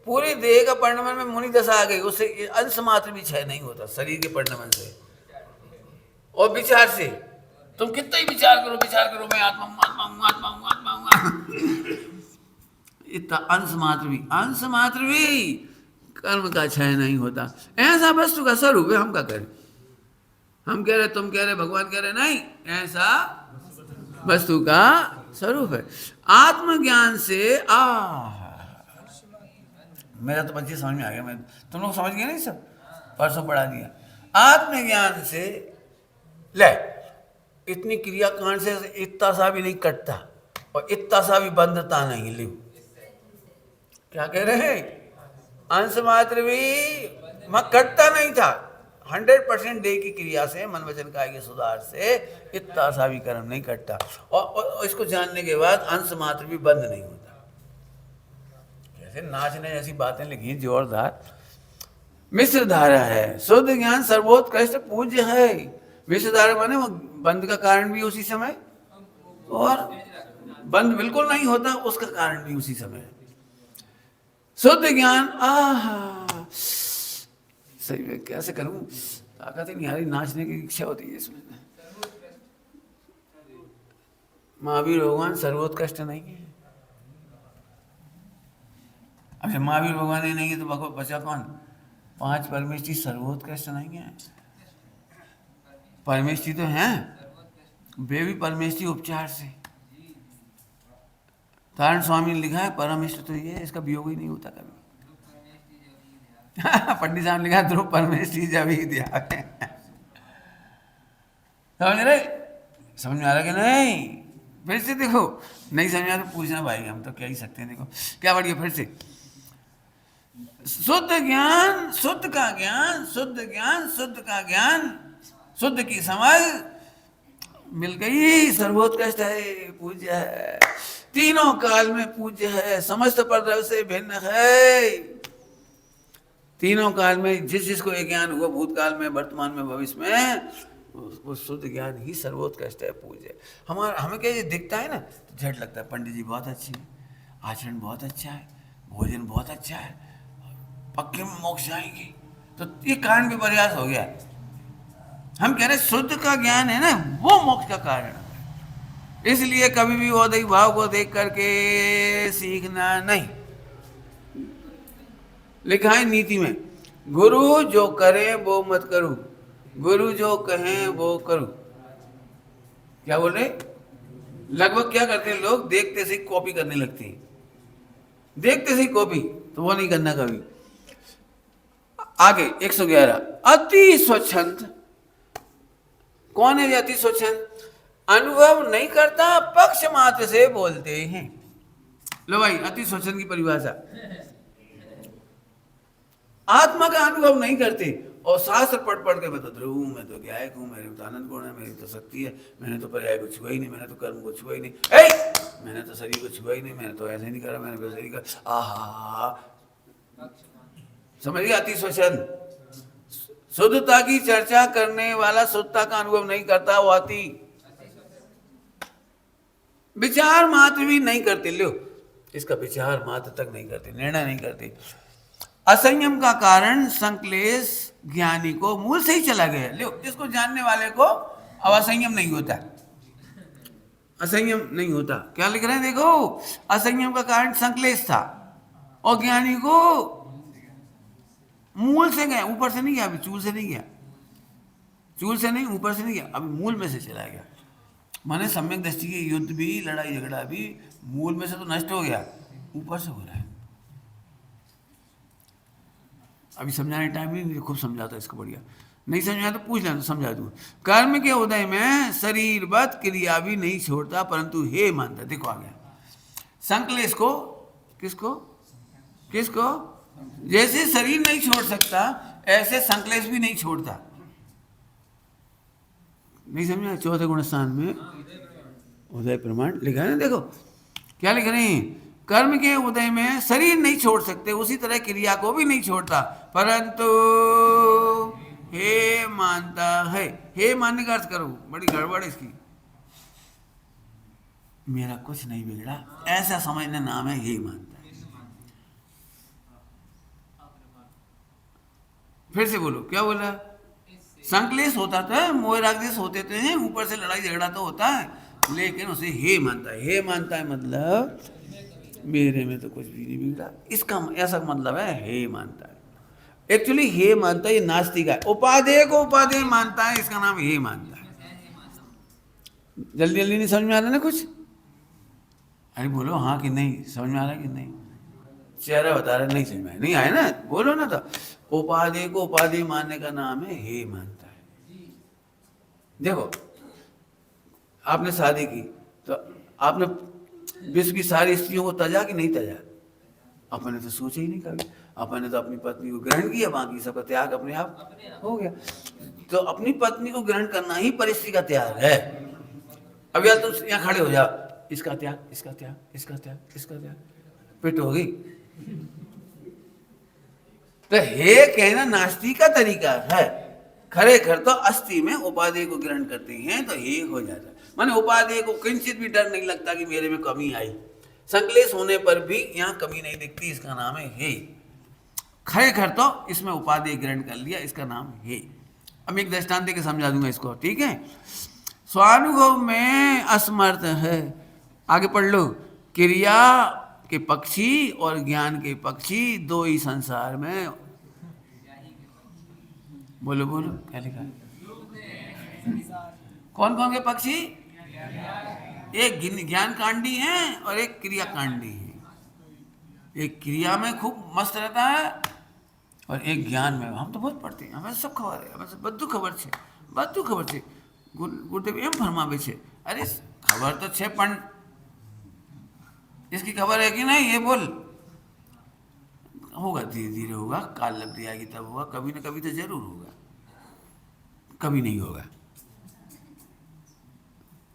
पूरी देह का परिणमन में मुनि दशा आ गई, उससे अंश मात्र भी क्षय नहीं होता शरीर के परिणमन से। और विचार से तुम कितना ही विचार करो, विचार करो, मैं आत्मा हूं, आत्मा हूं, आत्मा हूं, आत्मा हूं, इतना अंश मात्र भी कर्म का क्षय नहीं होता। ऐसा वस्तु का स्वरूप है, हम क्या करें? हम कह रहे, तुम कह रहे, भगवान कह रहे, नहीं, ऐसा वस्तु का स्वरूप है। आत्मज्ञान से मेरा तो बच्चे समझ में आ गया, मैं, तुम लोग समझ गए नहीं सब, परसों पढ़ा दिया। आत्मज्ञान से ले, इतनी क्रियाकांड से इतना सा भी नहीं कटता और इतना सा भी बंधता नहीं। लिव क्या कह रहे हैं? अंश मात्र भी कटता नहीं था। 100% देह की क्रिया से, मन वचन काया के सुधार से इतना सा भी कर्म नहीं कटता। और इसको जानने के बाद अंश मात्र भी बंद नहीं होता। जैसे नाचने जैसी बातें लिखी जोरदार। मिश्र धारा है, शुद्ध ज्ञान सर्वोत्कृष्ट पूज्य है। मिश्र धारा माने वो बंद का कारण भी उसी समय, और बंद बिल्कुल नहीं होता उसका कारण भी उसी समय। शुद्ध ज्ञान, सही में कैसे करूं, ताकत ही नहीं आ रही, नाचने की इच्छा होती है इसमें। महावीर भगवान सर्वोत्कृष्ट नहीं है। अब जब महावीर भगवान ही नहीं है तो बचा कौन? 5 परमेष्ठी सर्वोत्कृष्ट नहीं है। परमेष्ठी तो हैं, वे भी परमेष्ठी उपचार से। तारण स्वामी ने लिखा है, परमेष्ठ तो ये है, इसका वियोग ही नहीं होता कभी। पंडित साहब ने लिखा ध्रुव परमेश अभी दिया है। समझ रहे, समझ में आ रहा कि नहीं? फिर से देखो, नहीं समझ में तो पूछना भाई, हम तो क्या ही सकते हैं। देखो क्या बढ़िया, फिर से शुद्ध ज्ञान, शुद्ध का ज्ञान, शुद्ध ज्ञान, शुद्ध का ज्ञान, शुद्ध की समझ मिल गई, सर्वोत्कृष्ट है, पूज्य है, तीनों काल में पूज्य है, समस्त परद्रव्य से भिन्न है। तीनों काल में जिस जिसको ये ज्ञान हुआ, भूतकाल में, वर्तमान में, भविष्य में, वो शुद्ध ज्ञान ही सर्वोत्कृष्ट है, पूज्य। हमारा हमें क्या ये दिखता है ना तो झट लगता है, पंडित जी बहुत अच्छे हैं, आचरण बहुत अच्छा है, भोजन बहुत अच्छा है, पक्के में मोक्ष जाएंगे, तो ये कारण भी प्रयास हो गया। हम कह रहे शुद्ध का ज्ञान है ना, वो मोक्ष का कारण है। इसलिए कभी भी औदैहिक भाव को देख करके सीखना नहीं। लिखा है नीति में, गुरु जो करे वो मत करो, गुरु जो कहें वो करो। क्या बोल रहे? लगभग क्या करते हैं लोग, देखते से कॉपी करने लगते हैं, देखते से कॉपी, तो वो नहीं करना कभी। आगे 111, अति स्वच्छंद। कौन है अति स्वच्छंद? अनुभव नहीं करता, पक्ष मात्र से बोलते हैं। लो भाई, अति स्वच्छंद की परिभाषा, आत्मा का अनुभव नहीं करते और शास्त्र पढ़ पढ़ के बता ध्रुव हूं, मैं तो ज्ञायक हूं, मेरे तो आनंद गुण है, मेरी तो शक्ति है, मैंने तो पर्याय को छुआ ही नहीं, मैंने तो कर्म को छुआ ही नहीं, मैंने तो शरीर को छुआ ही नहीं, मैंने तो ऐसे नहीं करा, मैंने वैसे नहीं करा। आहा, समझ गया? अति स्वच्छंद, शुद्धता की चर्चा करने वाला शुद्धता का अनुभव नहीं करता, वो अति विचार मात्र भी नहीं करते। लो, इसका विचार मात्र तक नहीं करते, निर्णय नहीं करते। असंयम का कारण संक्लेश ज्ञानी को मूल से ही चला गया। लो, इसको जानने वाले को अब असंयम नहीं होता, असंयम नहीं होता। क्या लिख रहे हैं देखो, असंयम का कारण संक्लेश था और ज्ञानी को मूल से गया, ऊपर से नहीं गया, अभी चूल से नहीं गया, चूल से नहीं, ऊपर से नहीं गया, अभी मूल में से चला गया। माने सम्यक दृष्टि की युद्ध भी, लड़ाई झगड़ा भी मूल में से तो नष्ट हो गया, ऊपर से हो रहा है। अभी समझाने टाइम नहीं, खूब समझाता इसको, बढ़िया। नहीं समझा तो पूछ लेना, तो समझा दूँ। कर्म के उदय में शरीरवत क्रिया भी नहीं छोड़ता, परंतु हे मानता। देखो आ गया संक्लेश को, किसको किसको? जैसे शरीर नहीं छोड़ सकता, ऐसे संक्लेश भी नहीं छोड़ता। नहीं समझा? चौथे गुण स्थान में उदय प्रमाण लिखा है ना, देखो क्या लिख रहे हैं, कर्म के उदय में शरीर नहीं छोड़ सकते, उसी तरह क्रिया को भी नहीं छोड़ता, परंतु हे मानता है। हे मानने का अर्थ करो, बड़ी गड़बड़ इसकी, मेरा कुछ नहीं बिगड़ा, ऐसा समझने नाम है हे मानता है। फिर से बोलो, क्या बोला? संक्लेश होता था, मोह राग देश होते थे, ऊपर से लड़ाई झगड़ा तो होता है, लेकिन उसे हे मानता है। हे मानता है मतलब मेरे में तो कुछ भी नहीं बिगड़ा, इसका ऐसा मतलब है हे मानता है। एक्चुअली हे मानता है ये नास्तिक है, उपादेय को उपादेय मानता है, इसका नाम हे मानता है। जल्दी जल्दी नहीं समझ में आ रहा ना कुछ? अरे बोलो हाँ कि नहीं, समझ में आ रहा कि नहीं? चेहरा बता रहा नहीं समझ में नहीं आया ना, बोलो ना। तो उपादेय को उपादेय मानने का नाम है हे मानता है। देखो, आपने शादी की तो आपने विश्व की सारी स्त्रियों को तजा कि नहीं तजा? अपने तो सोचा ही नहीं कभी, अपने तो अपनी पत्नी को ग्रहण किया, बाकी सबका त्याग अपने आप हो गया। तो अपनी पत्नी को ग्रहण करना ही परिस्थिति का त्याग है। अब यार तुम यहाँ खड़े हो जाओ, इसका त्याग, इसका त्याग, इसका त्याग, इसका त्याग, पिट हो गई। तो हे कहना नास्तिक का तरीका है, खरेखर तो अस्थि में उपादेय को ग्रहण करते हैं तो हे हो जाता है। माने उपादेय को किंचित भी डर नहीं लगता कि मेरे में कमी आई, संक्लेश होने पर भी यहाँ कमी नहीं दिखती, इसका नाम है हे। खरेखर तो इसमें उपादेय ग्रहण कर लिया, इसका नाम हे। अब एक दृष्टांत देके समझा दूंगा इसको, ठीक है? स्वानुभव में असमर्थ है। आगे पढ़ लो, क्रिया के पक्षी और ज्ञान के पक्षी दो ही संसार में। बोलो बोलो, क्या लिखा है? कौन कौन के पक्षी? एक ज्ञान कांडी है और एक क्रिया कांडी है। एक क्रिया में खूब मस्त रहता है और एक ज्ञान में हम तो बहुत पढ़ते हैं, हमें सब खबर है, हमें બધું ખબર છે ગુરુદેવ એમ ફરમાવે છે, અરે ખબર તો છે પણ इसकी खबर है कि नहीं ये बोल। होगा धीरे धीरे होगा, काल लग जाएगी तब होगा, कभी ना कभी तो जरूर होगा, कभी नहीं होगा,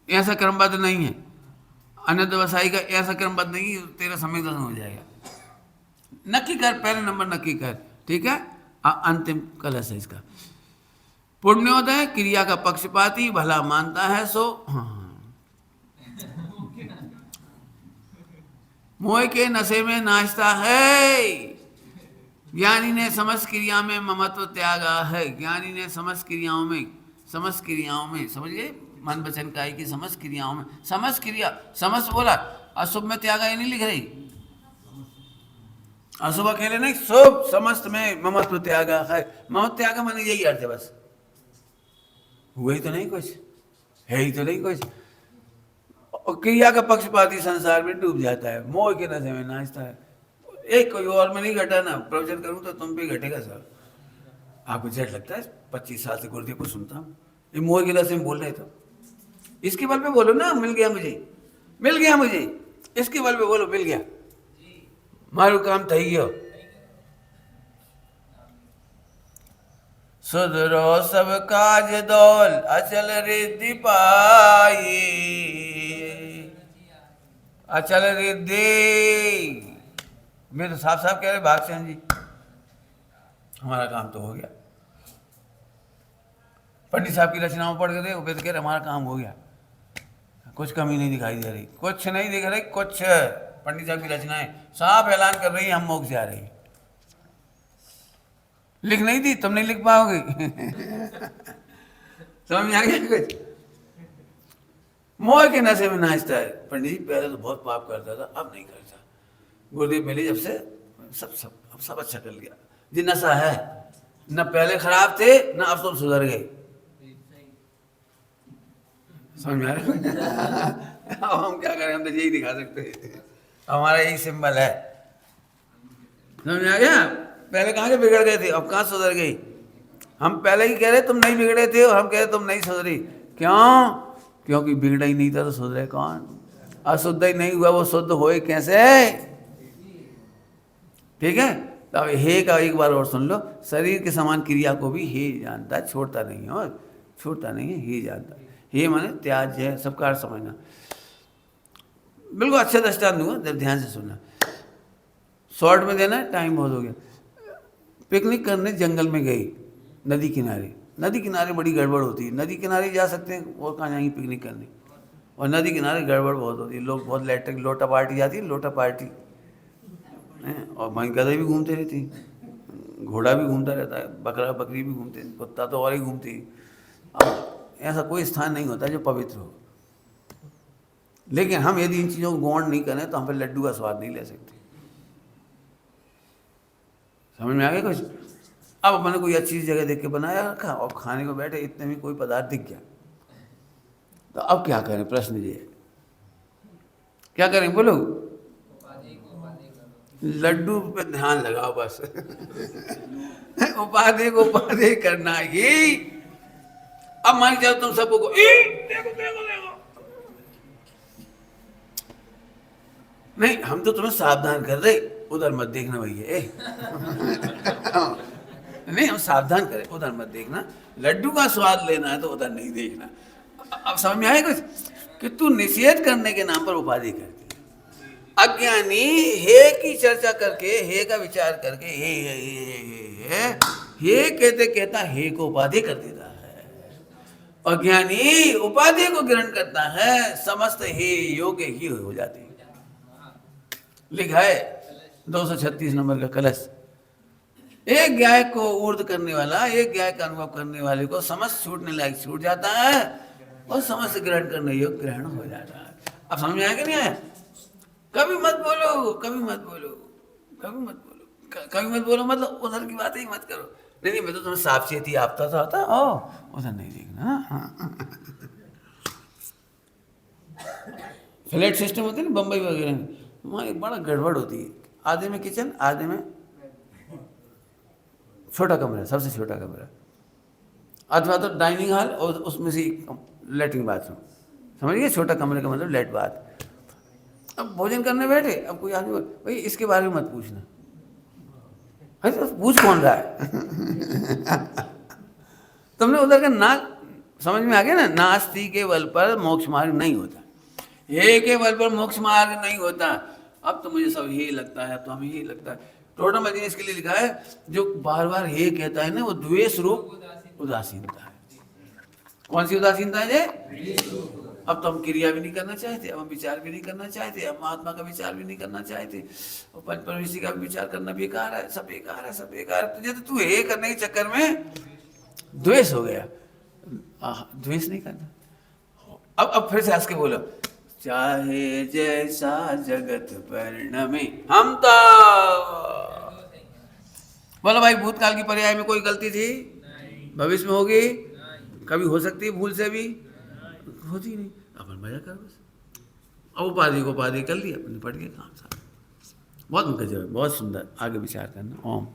ऐसा क्रमबद्ध नहीं है। अनंत वसाई का ऐसा क्रमबद्ध नहीं, तेरा समय दर्शन हो जाएगा। नक्की कर, पहले नंबर नक्की कर, ठीक है। अंतिम कलश है इसका। पुण्योदय क्रिया का पक्षपाती, भला मानता है सो मोह के नशे में नाचता है। ज्ञानी ने समस्त क्रिया में ममत्व त्यागा है। ज्ञानी ने समस्त क्रियाओं में समझिए, मन वचन काई की समस्त क्रियाओं में, समस्त क्रिया, समस्त बोला, अशुभ में त्यागा ये नहीं लिख रही, अशुभ अकेले नहीं, शुभ समस्त में ममत्व त्यागा है। ममत्व त्यागा मैंने यही अर्थ है बस, हुआ ही तो नहीं कुछ, है ही तो नहीं कुछ। और क्रिया का पक्षपाती संसार में डूब जाता है, मोह के नशे में नाचता है। एक कोई और में नहीं घटा ना, प्रवचन करूं तो तुम भी घटेगा सर। आपको झट लगता है, 25 साल से गुरुदेव को सुनता हूं, ये मोह के नशे में बोल रहे तो इसके बल पे बोलो ना, मिल गया मुझे, इसके बल पे बोलो, मिल गया, मारू काम थई गयो। सुधरो सब काज दौल, अचल रिद्धि पाई, अचल रिद्धि। मैं तो साफ साफ कह रहे भागचंद जी, हमारा काम तो हो गया। पंडित साहब की रचनाओं पढ़ के वो तो कह रहे हमारा काम हो गया, कुछ कमी नहीं दिखाई दे रही, कुछ नहीं दिख रही, कुछ। पंडित साहब की रचनाएं साफ ऐलान कर रही है हम मोक्ष जा रही। लिख नहीं दी, तुम नहीं लिख पाओगे। समझ में आ गया कुछ? मोह के नशे में नाचता है। पंडित जी पहले तो बहुत पाप करता था, अब नहीं करता। गुरुदेव मिले जब से सब अच्छा कर लिया। जी नशा है, न पहले खराब थे न अब तुम सुधर गए। समझ में आ रहा? अब हम क्या करें, हम तो यही दिखा सकते हैं, हमारा यही सिंबल है। समझ में आ गया? पहले कहाँ के बिगड़ गए थे, अब कहाँ सुधर गई। हम पहले ही कह रहे तुम नहीं बिगड़े थे, और हम कह रहे तुम नहीं सुधरी। क्यों? क्योंकि बिगड़ा ही नहीं था तो सुधरे कौन? अशुद्ध ही नहीं हुआ, वो शुद्ध होए कैसे? ठीक है। तो अब हे का एक बार और सुन लो। शरीर के समान क्रिया को भी हे जानता है, छोड़ता नहीं है, और छोड़ता नहीं है, हे जानता है। हे माने त्याज है, सबका अर्थ समझना। बिल्कुल अच्छा दृष्टांत दूंगा, जब ध्यान से सुनना। शॉर्ट में देना, टाइम बहुत हो गया। पिकनिक करने जंगल में गई, नदी किनारे। नदी किनारे बड़ी गड़बड़ होती है। नदी किनारे जा सकते हैं, और कहाँ जाएंगे पिकनिक करने। और नदी किनारे गड़बड़ बहुत होती है, लोग बहुत लैट्रिक लोटा पार्टी जाती है, लोटा पार्टी, और वहीं गधे भी घूमते रहते हैं, घोड़ा भी घूमता रहता है, बकरा बकरी भी घूमते हैं, कुत्ता तो और ही घूमती है। ऐसा कोई स्थान नहीं होता जो पवित्र हो। लेकिन हम यदि इन चीज़ों को गौण नहीं करें तो हम फिर लड्डू का स्वाद नहीं ले सकते। समझ में आ गया कुछ? अब अपने कोई अच्छी जगह देख के बनाया रखा, और खाने को बैठे, इतने में कोई पदार्थ दिख गया, तो अब क्या करें? प्रश्न ये है, क्या करें बोलो? लड्डू पे ध्यान लगाओ बस। उपाधि को उपाधि करना ही। अब मान जाओ तुम सबको देखो देखो देखो, नहीं हम तो तुम्हें सावधान कर रहे, उधर मत देखना भैया। नहीं, हम सावधान करें, उधर मत देखना। लड्डू का स्वाद लेना है तो उधर नहीं देखना। अब समझ में आया कुछ? कि तू निषेध करने के नाम पर उपाधि करती है। अज्ञानी हे की चर्चा करके, हे का विचार करके, हे कहते कहता हे को उपाधि कर देता है। अज्ञानी उपाधि को ग्रहण करता है, समस्त हे योग्य ही हो जाते हैं। लिखा है 236 नंबर का कलश। एक गाय को ऊर्ध करने वाला, एक गाय का अनुभव करने वाले को समस्त छूटने लायक छूट जाता है, और समस्त ग्रहण करने योग्य ग्रहण हो जाता है। अब समझ में आया कि नहीं आया? कभी मत बोलो, कभी मत बोलो, कभी मत बोलो, कभी मत बोलो, मतलब उधर की बात ही मत करो। नहीं मैं तो तुम्हें साफ चेती आपता था, ओ उधर नहीं देखना। फ्लैट सिस्टम होते हैं ना बम्बई वगैरह में, वहाँ एक बड़ा गड़बड़ होती है। आधे में किचन, आधे में छोटा कमरा, सबसे छोटा कमरा, अथवा तो डाइनिंग हॉल और उसमें से लेटरिन बाथरूम, समझिए छोटा कमरे का मतलब लेट बाथ। अब भोजन करने बैठे, अब कोई आदमी भाई इसके बारे में मत पूछना, अरे तो पूछ कौन रहा है तुमने उधर का ना समझ में आ गया ना, नास्ति के बल पर मोक्ष मार्ग नहीं होता, हे के बल पर मोक्ष मार्ग नहीं होता। अब तो मुझे सब यही लगता है, तो हमें यही लगता है। टोटम ने इसके लिए लिखा है, जो बार बार हे कहता है ना, वो द्वेष रूप उदासीनता है। कौन सी उदासीनता है? अब तो हम क्रिया भी नहीं करना चाहते, अब हम विचार भी नहीं करना चाहते, हम महात्मा का विचार भी नहीं करना चाहते, और पंच परमेश्वरी का भी विचार करना बेकार है, सब बेकार है, सब बेकार है। तुझे तो तू हे करने के चक्कर में द्वेष हो गया। द्वेष नहीं करना। अब फिर से हंस के बोलो, चाहे जैसा जगत परिणमे हम तो बोलो भाई, भूतकाल की पर्याय में कोई गलती थी? भविष्य में होगी? कभी हो सकती है भूल से भी? होती नहीं। अपन मजा कर बस। अब उपाधि को उपाधि कर लिया, अपने पढ़ के काम सारा। बहुत गजब, बहुत सुंदर। आगे विचार करना। ओम।